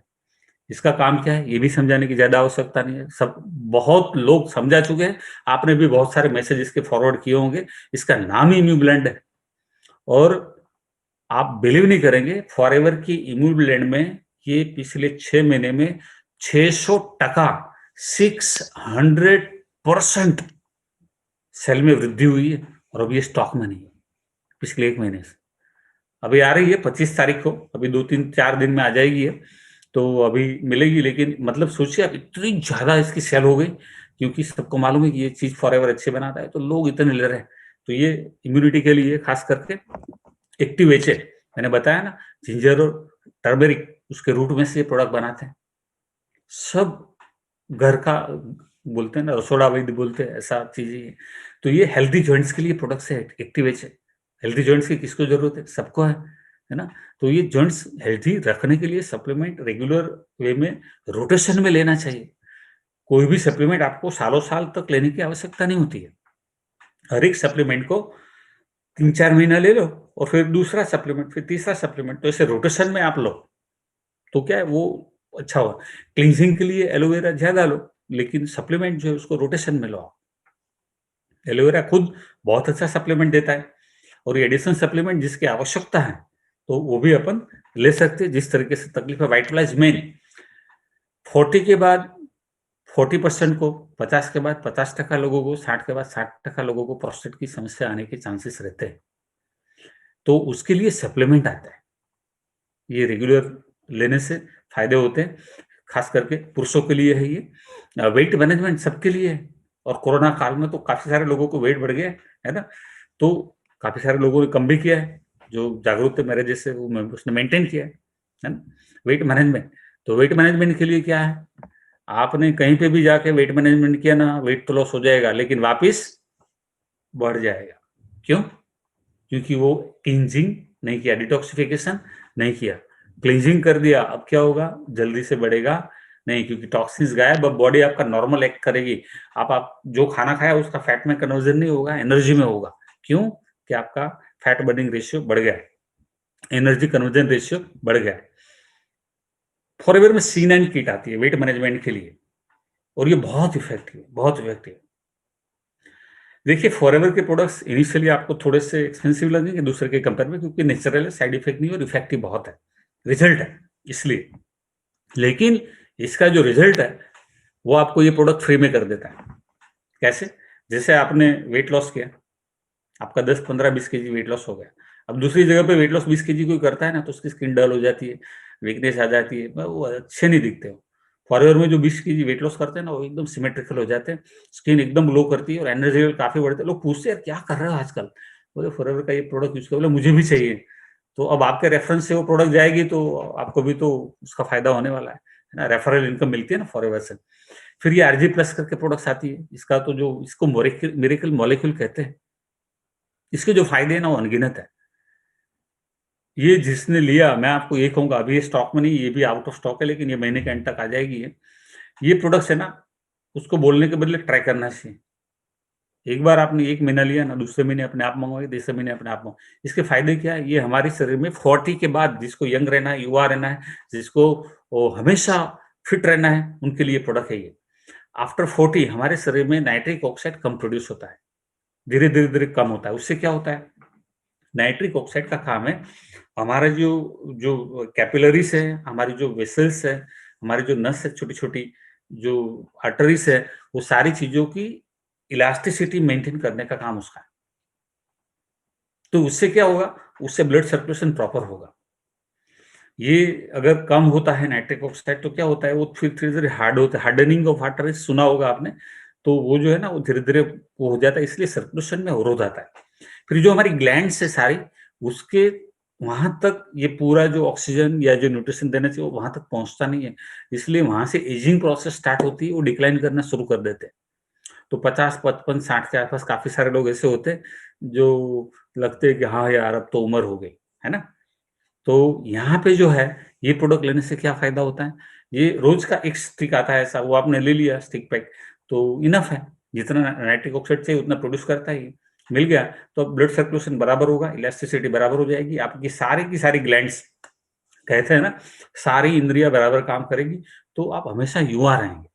Speaker 1: इसका काम क्या है, ये भी समझाने की ज़्यादा आवश्यकता नहीं है। सब बहुत लोग समझा चुके हैं, आपने भी बहुत सारे मैसेज इसके फॉरवर्ड किए होंगे। इसका नाम ही इम्यूब्लेंड है, और आप बिलीव नहीं करेंगे, फॉरएवर की इम्यूब्लेंड में ये पिछले 6 महीने में 600% 600% सेल में वृद्धि हुई है, और अभी ये स्टॉक में नहीं है, पिछले 1 महीने से। अभी आ रही है 25 तारीख को, अभी 2-3-4 दिन में आ जाएगी ये, तो अभी मिलेगी। लेकिन मतलब सोचिए आप, इतनी ज़्यादा इसकी सेल हो गई, क्योंकि सबको मालूम है कि ये चीज़ फॉरएवर अच्छे बनाता है, तो लोग इतने ले रहे हैं। तो ये इम्यूनिटी के लिए खास करके एक्टिव एचए, मैंने बताया ना, जिंजर और टर्मेरिक, उसके रूट में से ये प्रोडक्ट बनाते हैं। सब घर का बोलते हैं ना, रसोड़ा वैद्य बोलते हैं, ऐसा चीज है। तो ये हेल्दी जॉइंट्स के लिए प्रोडक्ट्स है, एक्टिवेज है। हेल्दी जॉइंट्स की किसको जरूरत है? सबको है ना। तो ये जॉइंट्स हेल्दी रखने के लिए सप्लीमेंट रेगुलर वे में रोटेशन में लेना चाहिए। कोई भी सप्लीमेंट आपको सालों साल तक लेने की आवश्यकता नहीं होती है। हर एक सप्लीमेंट को 3-4 महीना ले लो और फिर दूसरा सप्लीमेंट, फिर तीसरा सप्लीमेंट, तो ऐसे रोटेशन में आप लो, तो क्या है वो अच्छा होगा। क्लींजिंग के लिए एलोवेरा ज्यादा लो, लेकिन सप्लीमेंट जो है उसको रोटेशन में लो आप। एलोवेरा खुद बहुत अच्छा सप्लीमेंट देता है, और ये एडिशनल सप्लीमेंट जिसकी आवश्यकता है तो वो भी अपन ले सकते हैं। जिस तरीके से तकलीफ है वाइटलाइज मेन 40 के बाद 40% को, 50 के बाद 50% लोगों को, 60 के बाद 60% लोगों को प्रोस्टेट की समस्या आने के चांसेस रहते हैं। तो उसके लिए सप्लीमेंट आता है, ये रेगुलर लेने से फायदे होते हैं। खास करके पुरुषों के लिए है ये। वेट मैनेजमेंट सबके लिए है, और कोरोना काल में तो काफी सारे लोगों को वेट बढ़ गया है ना। तो काफी सारे लोगों ने कम भी किया है, जो जागरूक थे मेरे जैसे, वो उसने मेंटेन किया है ना। वेट मैनेजमेंट, तो वेट मैनेजमेंट के लिए क्या है, आपने कहीं पे भी जाके वेट मैनेजमेंट किया ना, वेट तो लॉस हो जाएगा लेकिन वापिस बढ़ जाएगा। क्यों? क्योंकि वो क्लींजिंग नहीं किया, डिटॉक्सिफिकेशन नहीं किया। क्लींजिंग कर दिया, अब क्या होगा, जल्दी से बढ़ेगा नहीं, क्योंकि टॉक्सिन्स गायब, अब बॉडी आपका नॉर्मल एक्ट करेगी। आप जो खाना खाया उसका फैट में कन्वर्जन नहीं होगा, एनर्जी में होगा। क्यों? कि आपका फैट बर्निंग रेशियो बढ़ गया, एनर्जी कन्वर्जन रेशियो बढ़ गया। फॉरएवर में C9 किट आती है वेट मैनेजमेंट के लिए, और ये बहुत इफेक्टिव, बहुत इफेक्टिव। देखिए, फॉरएवर के प्रोडक्ट्स इनिशियली आपको थोड़े से एक्सपेंसिव लगेंगे दूसरे के कंपेयर में, क्योंकि नेचुरल है, साइड इफेक्ट नहीं और इफेक्टिव बहुत है, रिजल्ट है इसलिए। लेकिन इसका जो रिजल्ट है वो आपको ये प्रोडक्ट फ्री में कर देता है। कैसे? जैसे आपने वेट लॉस किया, आपका 10, 15, 20 केजी वेट लॉस हो गया। अब दूसरी जगह पे वेट लॉस 20 केजी कोई करता है ना, तो उसकी स्किन डल हो जाती है, वीकनेस आ जाती है, वो अच्छे नहीं दिखते हो। फॉरएवर में जो 20 केजी वेट लॉस करते हैं ना, वो एकदम सिमेट्रिकल हो जाते हैं, स्किन एकदम ग्लो करती है और एनर्जी लेवल काफी बढ़ते हैं। लोग पूछते हैं यार क्या कर रहे हो आजकल, बोले फॉरएवर का ये प्रोडक्ट यूज कर, बोले मुझे भी चाहिए। तो अब आपके रेफरेंस से वो प्रोडक्ट जाएगी तो आपको भी तो उसका फायदा होने वाला है ना, रेफरल इनकम मिलती है ना फॉरएवर से। फिर ये आरजी प्लस करके प्रोडक्ट्स आती है, इसका तो जो इसको मिरेकल मॉलिक्यूल कहते हैं। इसके जो फायदे हैं ना वो अनगिनत है। ये जिसने लिया, मैं आपको ये कहूंगा, अभी ये स्टॉक में नहीं, ये भी आउट ऑफ स्टॉक है, लेकिन ये महीने के एंड तक आ जाएगी। ये प्रोडक्ट्स है ना, उसको बोलने के बदले ट्राई करना चाहिए। एक बार आपने 1 महीना लिया ना, दूसरे महीने अपने आप मंगवाइए, तीसरे महीने अपने आप मंगवाइए। इसके फायदे क्या है, ये हमारे शरीर में 40 के बाद जिसको यंग रहना है, युवा रहना है, जिसको हमेशा फिट रहना है, उनके लिए प्रोडक्ट है ये। आफ्टर 40 हमारे शरीर में नाइट्रिक ऑक्साइड कम प्रोड्यूस होता है, धीरे धीरे धीरे कम होता है। उससे क्या होता है, नाइट्रिक ऑक्साइड का काम है हमारा जो जो कैपिलरीज है, हमारी जो वेसल्स है, हमारी जो नस है, छोटी छोटी जो आर्टरीज है, वो सारी चीजों की इलास्टिसिटी मेंटेन करने का काम उसका है। तो उससे क्या होगा, उससे ब्लड सर्कुलेशन प्रॉपर होगा। ये अगर कम होता है नाइट्रिक ऑक्साइड, तो क्या होता है, वो फिर धीरे धीरे हार्ड होता है, हार्डनिंग ऑफ आर्टरीज सुना होगा आपने। तो वो जो है ना, वो धीरे धीरे वो हो जाता है, इसलिए सर्कुलेशन में अवरोध आता है। फिर जो हमारी ग्लैंड्स है सारी, उसके वहां तक ये पूरा जो ऑक्सीजन या जो न्यूट्रिशन देना चाहिए वो वहां तक पहुंचता नहीं है, इसलिए वहां से एजिंग प्रोसेस स्टार्ट होती है, वो डिक्लाइन करना शुरू कर देते हैं। तो 50, 55, 60 के आसपास काफी सारे लोग ऐसे होते हैं जो लगते हैं कि हाँ यार अब तो उम्र हो गई, है ना। तो यहाँ पे जो है, ये प्रोडक्ट लेने से क्या फायदा होता है, ये रोज का एक स्टिक आता है ऐसा, वो आपने ले लिया स्टिक पैक, तो इनफ है। जितना नाइट्रिक ऑक्साइड चाहिए उतना प्रोड्यूस करता है, मिल गया तो ब्लड सर्कुलेशन बराबर होगा, इलास्टिसिटी बराबर हो जाएगी, आपकी सारी की सारी ग्लैंड्स, कहते हैं ना, सारी इंद्रियां बराबर काम करेगी, तो आप हमेशा युवा रहेंगे।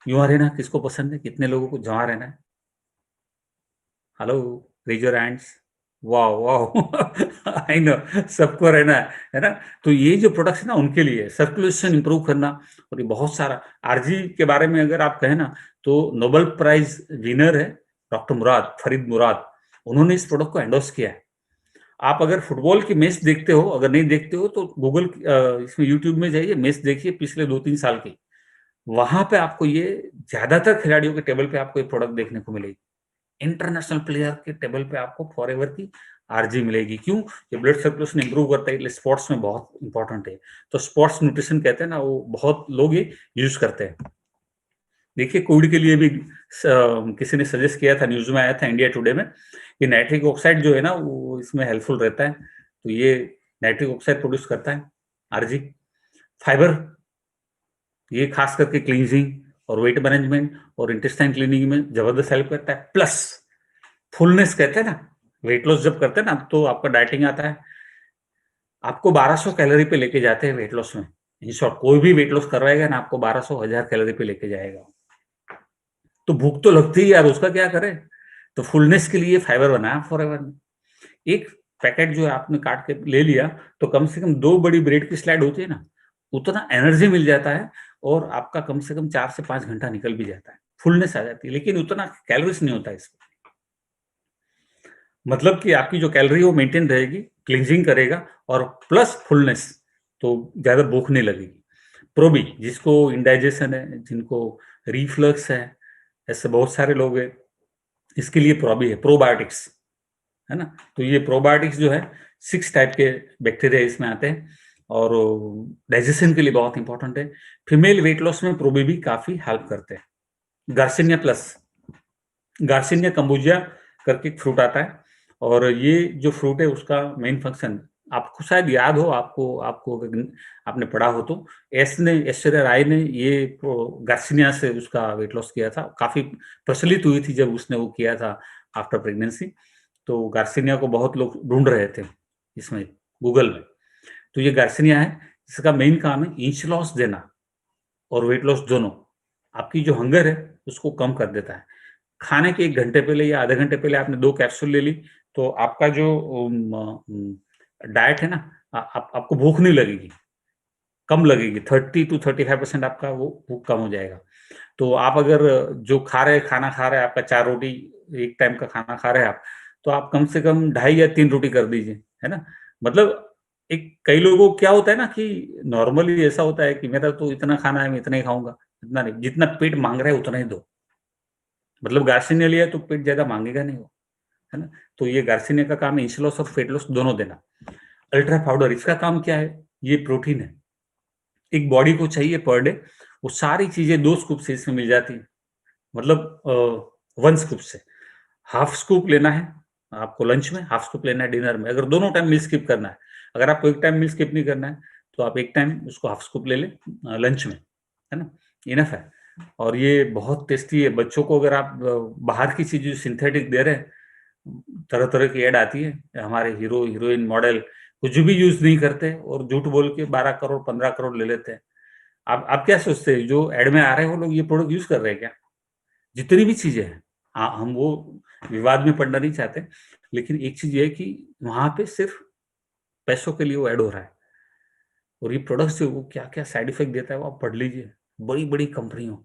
Speaker 1: युवा रहना किसको पसंद है, कितने लोगों को जवां रहना है? Hello, raise your hands. वाह वाह आई नो, सबको रहना है ना। तो ये जो प्रोडक्ट्स है ना, उनके लिए सर्कुलेशन इंप्रूव करना, और ये बहुत सारा। आरजी के बारे में अगर आप कहें ना, तो नोबेल प्राइज विनर है डॉक्टर मुराद, फरीद मुराद, उन्होंने इस प्रोडक्ट को एंडोर्स किया है। आप अगर फुटबॉल की मैच देखते हो, अगर नहीं देखते हो तो गूगल इसमें यूट्यूब में जाइए, मैच देखिए पिछले 2-3 साल की, वहां पे आपको ये ज्यादातर खिलाड़ियों के टेबल पे आपको ये प्रोडक्ट देखने को मिलेगी। इंटरनेशनल प्लेयर के टेबल पे आपको फॉरएवर की आरजी मिलेगी। क्यों? ये ब्लड सर्कुलेशन इंप्रूव करता है, स्पोर्ट्स में बहुत इंपॉर्टेंट है। तो स्पोर्ट्स न्यूट्रिशन कहते हैं ना, वो बहुत लोग ये यूज करते हैं। देखिए कोविड के लिए भी किसी ने सजेस्ट किया था, न्यूज में आया था इंडिया टुडे में, कि नाइट्रिक ऑक्साइड जो है ना वो इसमें हेल्पफुल रहता है। तो ये नाइट्रिक ऑक्साइड प्रोड्यूस करता है आरजी। फाइबर, ये खास करके क्लींजिंग और वेट मैनेजमेंट और इंटेस्टाइन क्लीनिंग में जबरदस्त हेल्प करता है। प्लस फुलनेस कहते हैं ना, वेट लॉस जब करते हैं ना तो आपका डाइटिंग आता है, आपको 1200 कैलोरी पे लेके जाते हैं वेट लॉस में। इन शॉर्ट कोई भी वेट लॉस करवाएगा ना आपको 1200 1000 कैलोरी पे लेके जाएगा। तो भूख तो लगती है यार, उसका क्या करें। तो फुलनेस के लिए फाइबर बनाया फॉरएवर ने। एक पैकेट जो है आपने काट के ले लिया तो कम से कम 2 बड़ी ब्रेड की स्लाइड होती है ना, उतना एनर्जी मिल जाता है और आपका कम से कम 4 से 5 घंटा निकल भी जाता है, फुलनेस आ जाती है, लेकिन उतना कैलोरीज नहीं होता इसमें। मतलब कि आपकी जो कैलोरी वो मेंटेन रहेगी, क्लींजिंग करेगा और प्लस फुलनेस, तो ज्यादा भूख नहीं लगेगी। प्रोबी, जिसको इंडाइजेशन है, जिनको रिफ्लक्स है, ऐसे बहुत सारे लोग हैं, इसके लिए प्रोबी है, प्रोबायोटिक्स है ना। तो ये प्रोबायोटिक्स जो है 6 टाइप के बैक्टीरिया इसमें आते हैं और डाइजेशन के लिए बहुत इंपॉर्टेंट है। फीमेल वेट लॉस में प्रोबी भी काफी हेल्प करते हैं। गार्सिनिया प्लस, गार्सिनिया कंबुजिया करके एक फ्रूट आता है और ये जो फ्रूट है उसका मेन फंक्शन आपको शायद याद हो, आपको आपको आपने पढ़ा हो तो, ऐश्वर्या राय ने ये गार्सिनिया से उसका वेट लॉस किया था, काफी प्रचलित हुई थी जब उसने वो किया था आफ्टर प्रेगनेंसी। तो गार्सिनिया को बहुत लोग ढूंढ रहे थे इसमें गूगल में। तो ये गार्सिनिया है, इसका मेन काम है इंच लॉस देना और वेट लॉस दोनों। आपकी जो हंगर है उसको कम कर देता है। खाने के 1 घंटे पहले या आधे घंटे पहले आपने 2 कैप्सूल ले ली तो आपका जो डाइट है ना, आपको भूख नहीं लगेगी, कम लगेगी। 30 to 35% आपका वो भूख कम हो जाएगा। तो आप अगर जो खा रहे खाना खा रहे हैं, आपका 4 रोटी एक टाइम का खाना खा रहे हैं आप, तो आप कम से कम 2.5 या 3 रोटी कर दीजिए, है ना। मतलब एक कई लोगों को क्या होता है ना कि नॉर्मली ऐसा होता है कि मेरा तो इतना खाना है, मैं इतना ही खाऊंगा। इतना नहीं, जितना पेट मांग रहा है उतना ही दो। मतलब गार्सिनिया लिया तो पेट ज्यादा मांगेगा नहीं वो, है ना। तो ये गार्सिनिया का काम है इंच लॉस और फेट लॉस दोनों देना। अल्ट्रा पाउडर, इसका काम क्या है, ये प्रोटीन है, एक बॉडी को चाहिए पर डे, वो सारी चीजें 2 स्कूप से इसमें मिल जाती है। मतलब 1 स्कूप से, हाफ स्कूप लेना है आपको लंच में, हाफ स्कूप लेना है डिनर में, अगर दोनों टाइम मील स्किप करना है। अगर आपको एक टाइम मील स्किप नहीं करना है तो आप एक टाइम उसको हाफ स्कूप ले लें लंच में, है ना, इनफ है। और ये बहुत टेस्टी है। बच्चों को अगर आप बाहर की चीज सिंथेटिक दे रहे हैं, तरह तरह की एड आती है, हमारे हीरो हीरोइन मॉडल कुछ भी यूज नहीं करते और झूठ बोल के 12 करोड़ 15 करोड़ ले लेते हैं। आप क्या सोचते हैं जो एड में आ रहे हैं वो लोग ये प्रोडक्ट यूज कर रहे हैं क्या? जितनी भी चीजें हैं, हाँ, हम वो विवाद में पड़ना नहीं चाहते, लेकिन एक चीज ये है कि वहां पे सिर्फ पैसों के लिए वो ऐड हो रहा है और ये प्रोडक्ट जो वो क्या क्या साइड इफेक्ट देता है वो आप पढ़ लीजिए, बड़ी बड़ी कंपनियों।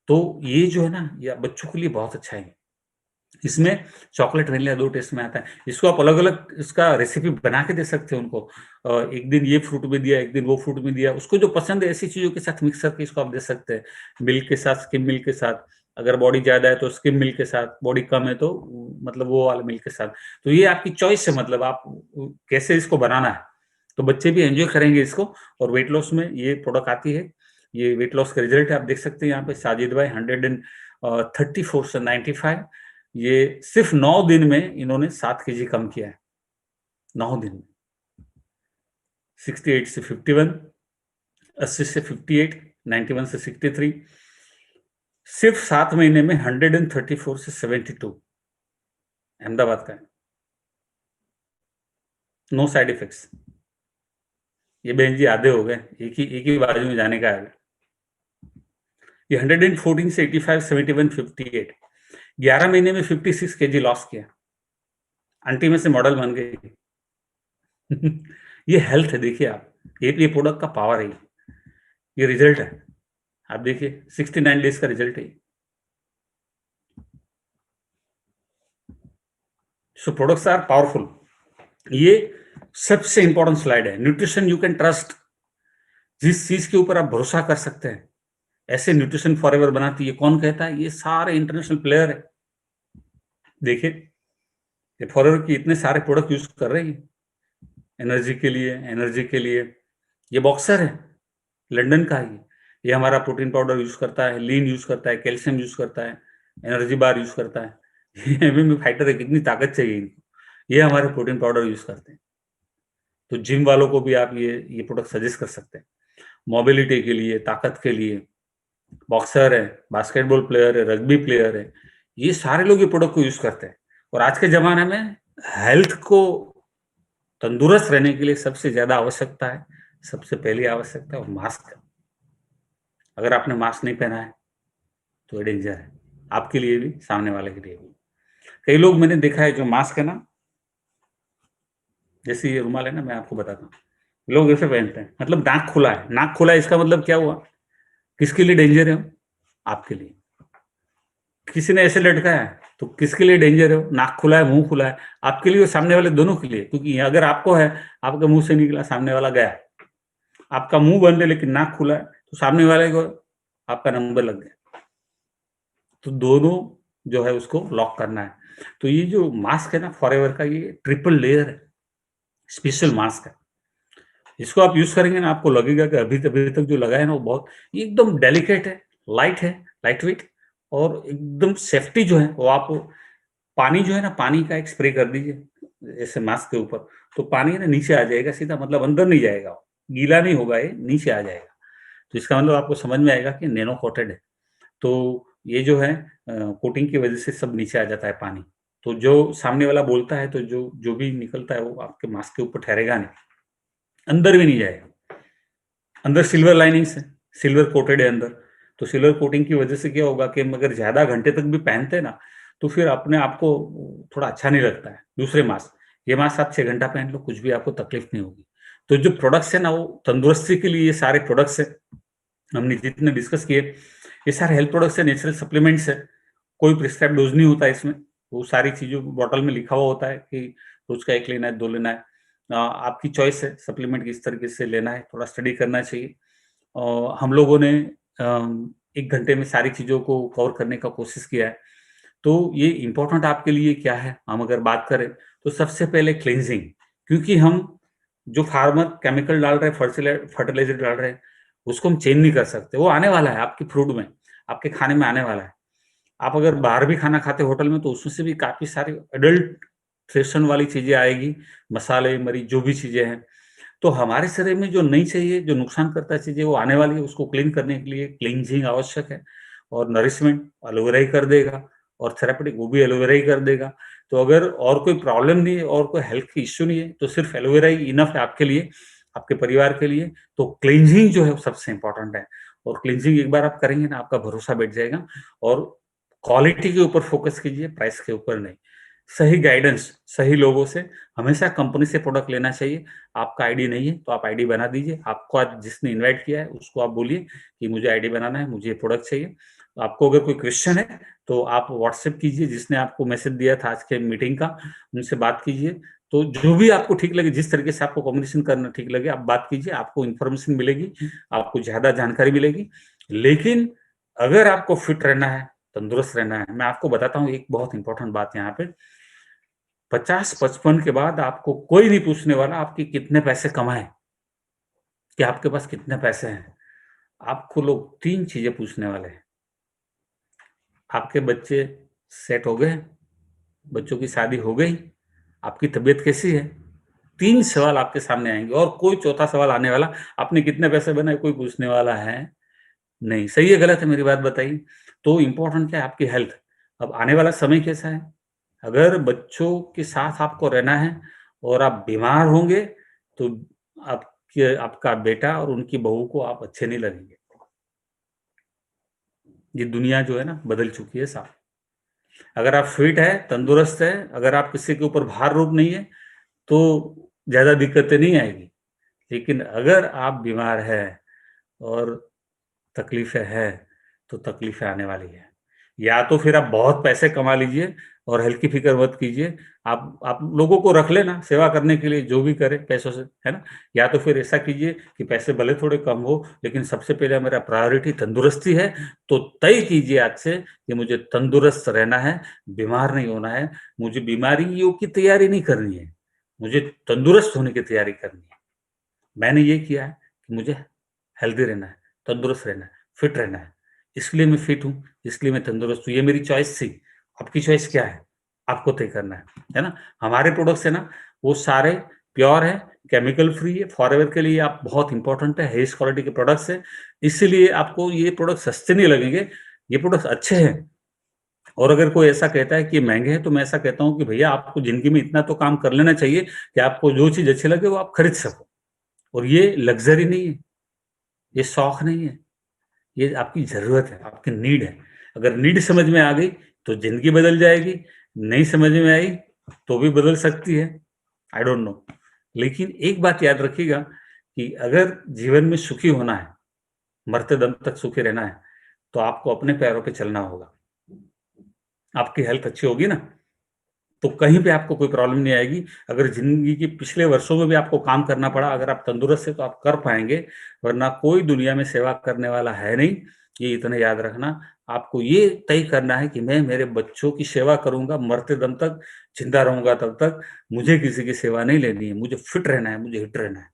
Speaker 1: तो ये जो है ना, ये बच्चों के लिए बहुत अच्छा है। इसमें चॉकलेट वैनिला 2 टेस्ट में आता है। इसको आप अलग अलग इसका रेसिपी बना के दे सकते हैं उनको। एक दिन ये फ्रूट में दिया, एक दिन वो फ्रूट में दिया, उसको जो पसंद है ऐसी चीजों के साथ मिक्स करके इसको आप दे सकते हैं। मिल्क के साथ, स्किम मिल्क के साथ, अगर बॉडी ज्यादा है तो स्किम मिल्क के साथ, बॉडी कम है तो मतलब वो वाले मिल्क के साथ। तो ये आपकी चॉइस है, मतलब आप कैसे इसको बनाना है। तो बच्चे भी एंजॉय करेंगे इसको। और वेट लॉस में ये प्रोडक्ट आती है, ये वेट लॉस का रिजल्ट है, आप देख सकते हैं यहाँ पे साजिद भाई 134 से 95। ये सिर्फ 9 दिन में इन्होंने 7 केजी कम किया है, 9 दिन में। 68 से 51, 80 से 58, 91 से 63, सिर्फ 7 महीने में 134 से 72। अहमदाबाद का है, नो साइड इफेक्ट्स। ये बहन जी आधे हो गए, एक ही बाजू में जाने का है। ये 114 से 85, 71, 58, 11 महीने में 56 केजी लॉस किया। आंटी में से मॉडल बन गई। ये हेल्थ है, देखिए आप, ये प्रोडक्ट का पावर है, ये रिजल्ट है। आप देखिए 69 डेज का रिजल्ट है। सो प्रोडक्ट्स आर पावरफुल। ये सबसे इंपॉर्टेंट स्लाइड है, न्यूट्रिशन यू कैन ट्रस्ट। जिस चीज के ऊपर आप भरोसा कर सकते हैं, ऐसे न्यूट्रिशन फॉरएवर बनाती है। कौन कहता है? ये सारे इंटरनेशनल प्लेयर है। देखिए ये फॉरएवर की इतने सारे प्रोडक्ट यूज कर रहे हैं एनर्जी के लिए, एनर्जी के लिए। ये बॉक्सर है, लंदन का है। ये हमारा प्रोटीन पाउडर यूज करता है, लीन यूज करता है, कैल्शियम यूज करता है, एनर्जी बार यूज करता है। एमएमए फाइटर है, कितनी ताकत चाहिए इनको, ये हमारे प्रोटीन पाउडर यूज करते हैं। तो जिम वालों को भी आप ये प्रोडक्ट सजेस्ट कर सकते हैं, मोबिलिटी के लिए, ताकत के लिए। बॉक्सर है, बास्केटबॉल प्लेयर है, रग्बी प्लेयर है, ये सारे लोग ये प्रोडक्ट को यूज करते हैं। और आज के जमाने में हेल्थ को तंदुरुस्त रहने के लिए सबसे ज्यादा आवश्यकता है, सबसे पहली आवश्यकता है वो मास्क है। अगर आपने मास्क नहीं पहना है तो ये डेंजर है, आपके लिए भी, सामने वाले के लिए भी। कई लोग मैंने देखा है जो मास्क है ना, जैसे ये रुमाल है ना, मैं आपको बताता हूँ, लोग ऐसे पहनते हैं, मतलब नाक खुला है, नाक खुला है, इसका मतलब क्या हुआ, किसके लिए डेंजर है वो? आपके लिए। किसी ने ऐसे लटकाया है तो किसके लिए डेंजर है वो? नाक खुला है, मुंह खुला है, आपके लिए और सामने वाले दोनों के लिए। क्योंकि अगर आपको है, आपके मुंह से निकला, सामने वाला गया। आपका मुंह बंद है लेकिन नाक खुला है, तो सामने वाले को आपका नंबर लग गया। तो दोनों जो है उसको लॉक करना है। तो ये जो मास्क है ना फॉरएवर का, ये ट्रिपल लेयर है, स्पेशल मास्क है। इसको आप यूज करेंगे ना, आपको लगेगा कि अभी अभी तक जो लगा है ना वो बहुत, ये एकदम डेलिकेट है, लाइट वेट, और एकदम सेफ्टी जो है वो आप, पानी जो है ना, पानी का एक स्प्रे कर दीजिए ऐसे मास्क के ऊपर, तो पानी है ना नीचे आ जाएगा सीधा, मतलब अंदर नहीं जाएगा, गीला नहीं होगा, ये नीचे आ जाएगा। तो इसका मतलब आपको समझ में आएगा कि नैनो कोटेड है। तो ये जो है कोटिंग की वजह से सब नीचे आ जाता है पानी। तो जो सामने वाला बोलता है, तो जो जो भी निकलता है वो आपके मास्क के ऊपर ठहरेगा नहीं, अंदर भी नहीं जाएगा। अंदर सिल्वर लाइनिंग्स है, सिल्वर कोटेड है अंदर। तो सिल्वर कोटिंग की वजह से क्या होगा कि अगर ज्यादा घंटे तक भी पहनते हैं ना, तो फिर अपने आप को थोड़ा अच्छा नहीं लगता है। दूसरे मास्क, ये मास्क आप 6 घंटा पहन लो, कुछ भी आपको तकलीफ नहीं होगी। तो जो प्रोडक्ट्स है ना, वो तंदुरुस्ती के लिए, ये सारे प्रोडक्ट्स है, हमने जितने डिस्कस किए, ये सारे हेल्थ प्रोडक्ट्स है, नेचुरल सप्लीमेंट्स है। कोई प्रिस्क्राइब डोज नहीं होता इसमें, वो सारी चीजों बॉटल में लिखा हुआ होता है कि रोज का 1 लेना है, 2 लेना है। आपकी चॉइस है सप्लीमेंट किस तरीके से लेना है, थोड़ा स्टडी करना चाहिए। हम लोगों ने 1 घंटे में सारी चीज़ों को कवर करने का कोशिश किया है। तो ये इम्पोर्टेंट आपके लिए क्या है, हम अगर बात करें तो सबसे पहले क्लींजिंग। क्योंकि हम जो फार्मर केमिकल डाल रहे हैं, फर्टिलाइजर डाल रहे हैं, उसको हम चेंज नहीं कर सकते। वो आने वाला है आपकी फूड में, आपके खाने में आने वाला है। आप अगर बाहर भी खाना खाते हो होटल में, तो उसमें से भी काफ़ी सारी अडल्ट्रेशन वाली चीज़ें आएगी, मसाले, मरीच, जो भी चीज़ें हैं। तो हमारे शरीर में जो नहीं चाहिए, जो नुकसान करता है चीज़ें, वो आने वाली है, उसको क्लीन करने के लिए क्लींजिंग आवश्यक है। और नरिशमेंट एलोवेरा ही कर देगा, और थेरेपेटिक वो भी एलोवेरा ही कर देगा। तो अगर और कोई प्रॉब्लम नहीं है और कोई हेल्थ की इश्यू नहीं है, तो सिर्फ एलोवेरा ही इनफ है आपके लिए, आपके परिवार के लिए। तो क्लींजिंग जो है वो सबसे इम्पोर्टेंट है, और क्लींजिंग एक बार आप करेंगे ना, आपका भरोसा बैठ जाएगा। और क्वालिटी के ऊपर फोकस कीजिए, प्राइस के ऊपर नहीं। सही गाइडेंस, सही लोगों से, हमेशा कंपनी से प्रोडक्ट लेना चाहिए। आपका आईडी नहीं है तो आप आईडी बना दीजिए। आपको आज जिसने इनवाइट किया है उसको आप बोलिए कि मुझे आईडी बनाना है, मुझे ये प्रोडक्ट चाहिए। तो आपको अगर कोई क्वेश्चन है तो आप व्हाट्सएप कीजिए, जिसने आपको मैसेज दिया था आज के मीटिंग का, उनसे बात कीजिए। तो जो भी आपको ठीक लगे, जिस तरीके से आपको कम्युनिकेशन करना ठीक लगे, आप बात कीजिए, आपको इन्फॉर्मेशन मिलेगी, आपको ज़्यादा जानकारी मिलेगी। लेकिन अगर आपको फिट रहना है, तंदुरुस्त रहना है, मैं आपको बताता हूँ एक बहुत इंपॉर्टेंट बात यहाँ पे। 50-55 के बाद आपको कोई नहीं पूछने वाला आपके कितने पैसे कमाए, कि आपके पास कितने पैसे हैं। आपको लोग 3 चीज़ें पूछने वाले हैं। आपके बच्चे सेट हो गए? बच्चों की शादी हो गई? आपकी तबीयत कैसी है? 3 सवाल आपके सामने आएँगे, और कोई चौथा सवाल आने वाला, आपने कितने पैसे बनाए, कोई पूछने वाला है नहीं। सही है, गलत है, मेरी बात बताइए? तो इम्पोर्टेंट क्या है? आपकी हेल्थ। अब आने वाला समय कैसा है? अगर बच्चों के साथ आपको रहना है और आप बीमार होंगे, तो आपके आपका बेटा और उनकी बहू को आप अच्छे नहीं लगेंगे। ये दुनिया जो है ना बदल चुकी है साहब। अगर आप फिट है, तंदुरुस्त है, अगर आप किसी के ऊपर भार रूप नहीं है, तो ज़्यादा दिक्कतें नहीं आएगी। लेकिन अगर आप बीमार हैं और तकलीफ़ें हैं, तो तकलीफ़ें आने वाली हैं। या तो फिर आप बहुत पैसे कमा लीजिए और हेल्थ की फ़िक्र मत कीजिए। आप लोगों को रख लेना सेवा करने के लिए, जो भी करे पैसों से, है ना? या तो फिर ऐसा कीजिए कि पैसे भले थोड़े कम हो, लेकिन सबसे पहले मेरा प्रायोरिटी तंदुरुस्ती है। तो तय कीजिए आज से कि मुझे तंदुरुस्त रहना है, बीमार नहीं होना है, मुझे बीमारियों की तैयारी नहीं करनी है, मुझे तंदुरुस्त होने की तैयारी करनी है। मैंने ये किया है कि मुझे हेल्दी रहना है, तंदुरुस्त रहना है। फिट रहना है। इसलिए मैं फिट हूँ, इसलिए मैं तंदुरुस्त हूँ, ये मेरी चॉइस थी। आपकी चॉइस क्या है? आपको तय करना है ना? हमारे प्रोडक्ट्स है ना, वो सारे प्योर है, केमिकल फ्री है, फॉरएवर के लिए आप बहुत इंपॉर्टेंट है, हाईएस्ट क्वालिटी के प्रोडक्ट्स है, इसीलिए आपको ये प्रोडक्ट सस्ते नहीं लगेंगे, ये प्रोडक्ट्स अच्छे हैं। और अगर कोई ऐसा कहता है कि महंगे हैं, तो मैं ऐसा कहता हूँ कि भैया आपको ज़िंदगी में इतना तो काम कर लेना चाहिए कि आपको जो चीज़ अच्छी लगे वो आप खरीद सको। और ये लग्ज़री नहीं है, ये शौक नहीं है, ये आपकी ज़रूरत है, आपकी नीड है। अगर नीड समझ में आ गई तो ज़िंदगी बदल जाएगी, नहीं समझ में आई तो भी बदल सकती है, आई डोंट नो। लेकिन एक बात याद रखिएगा कि अगर जीवन में सुखी होना है, मरते दम तक सुखी रहना है, तो आपको अपने पैरों पे चलना होगा। आपकी हेल्थ अच्छी होगी ना, तो कहीं पे आपको कोई प्रॉब्लम नहीं आएगी। अगर ज़िंदगी के पिछले वर्षों में भी आपको काम करना पड़ा, अगर आप तंदुरुस्त हैं तो आप कर पाएँगे, वरना कोई दुनिया में सेवा करने वाला है नहीं, ये इतना याद रखना। आपको ये तय करना है कि मैं मेरे बच्चों की सेवा करूँगा, मरते दम तक, ज़िंदा रहूँगा तब तक, मुझे किसी की सेवा नहीं लेनी है, मुझे फिट रहना है, मुझे हिट रहना है।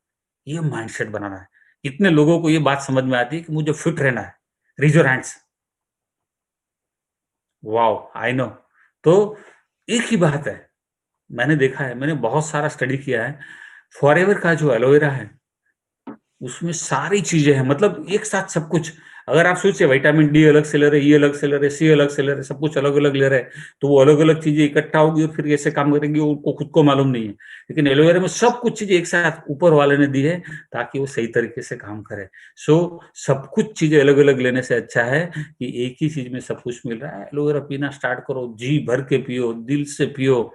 Speaker 1: ये माइंडसेट बनाना है। कितने लोगों को ये बात समझ में आती है कि मुझे फिट रहना है? Raise your hands. Wow! I know. तो एक ही बात है, मैंने देखा है, मैंने बहुत सारा स्टडी किया है, फॉरएवर का जो एलोवेरा है, उसमें सारी चीज़ें हैं, मतलब एक साथ सब कुछ। अगर आप सोचिए विटामिन डी अलग से ले रहे हैं, ई अलग से ले रहे हैं, सी अलग से ले रहे हैं, सब कुछ अलग-अलग ले रहे हैं, तो वो अलग-अलग चीज़ें इकट्ठा होगी और फिर कैसे काम करेंगी वो उनको खुद को मालूम नहीं है। लेकिन एलोवेरा में सब कुछ चीज़ें एक साथ ऊपर वाले ने दी है, ताकि वो सही तरीके से काम करे। सो सब कुछ चीज़ें अलग-अलग लेने से अच्छा है कि एक ही चीज़ में सब कुछ मिल रहा है। एलोवेरा पीना स्टार्ट करो, जी भर के पियो, दिल से पियो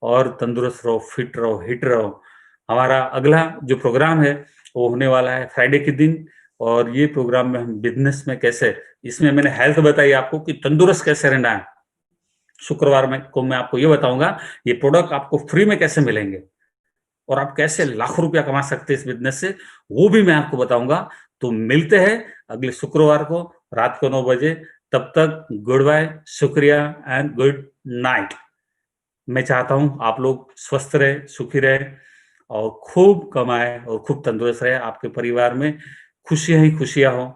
Speaker 1: और तंदुरुस्त रहो, फिट रहो, हिट रहो। हमारा अगला जो प्रोग्राम है, वो होने वाला है फ्राइडे के दिन और ये प्रोग्राम में हम बिज़नेस में कैसे इसमें मैंने हेल्थ बताई आपको कि तंदुरुस्त कैसे रहना है। शुक्रवार में को मैं आपको ये बताऊँगा, ये प्रोडक्ट आपको फ्री में कैसे मिलेंगे और आप कैसे लाखों रुपया कमा सकते हैं इस बिज़नेस से, वो भी मैं आपको बताऊँगा। तो मिलते हैं अगले शुक्रवार को रात को 9 बजे। तब तक गुड बाय, शुक्रिया एंड गुड नाइट। मैं चाहता हूँ आप लोग स्वस्थ रहें, सुखी रहें और खूब कमाएँ और खूब तंदुरुस्त रहें, आपके परिवार में खुशियाँ ही खुशियाँ हों।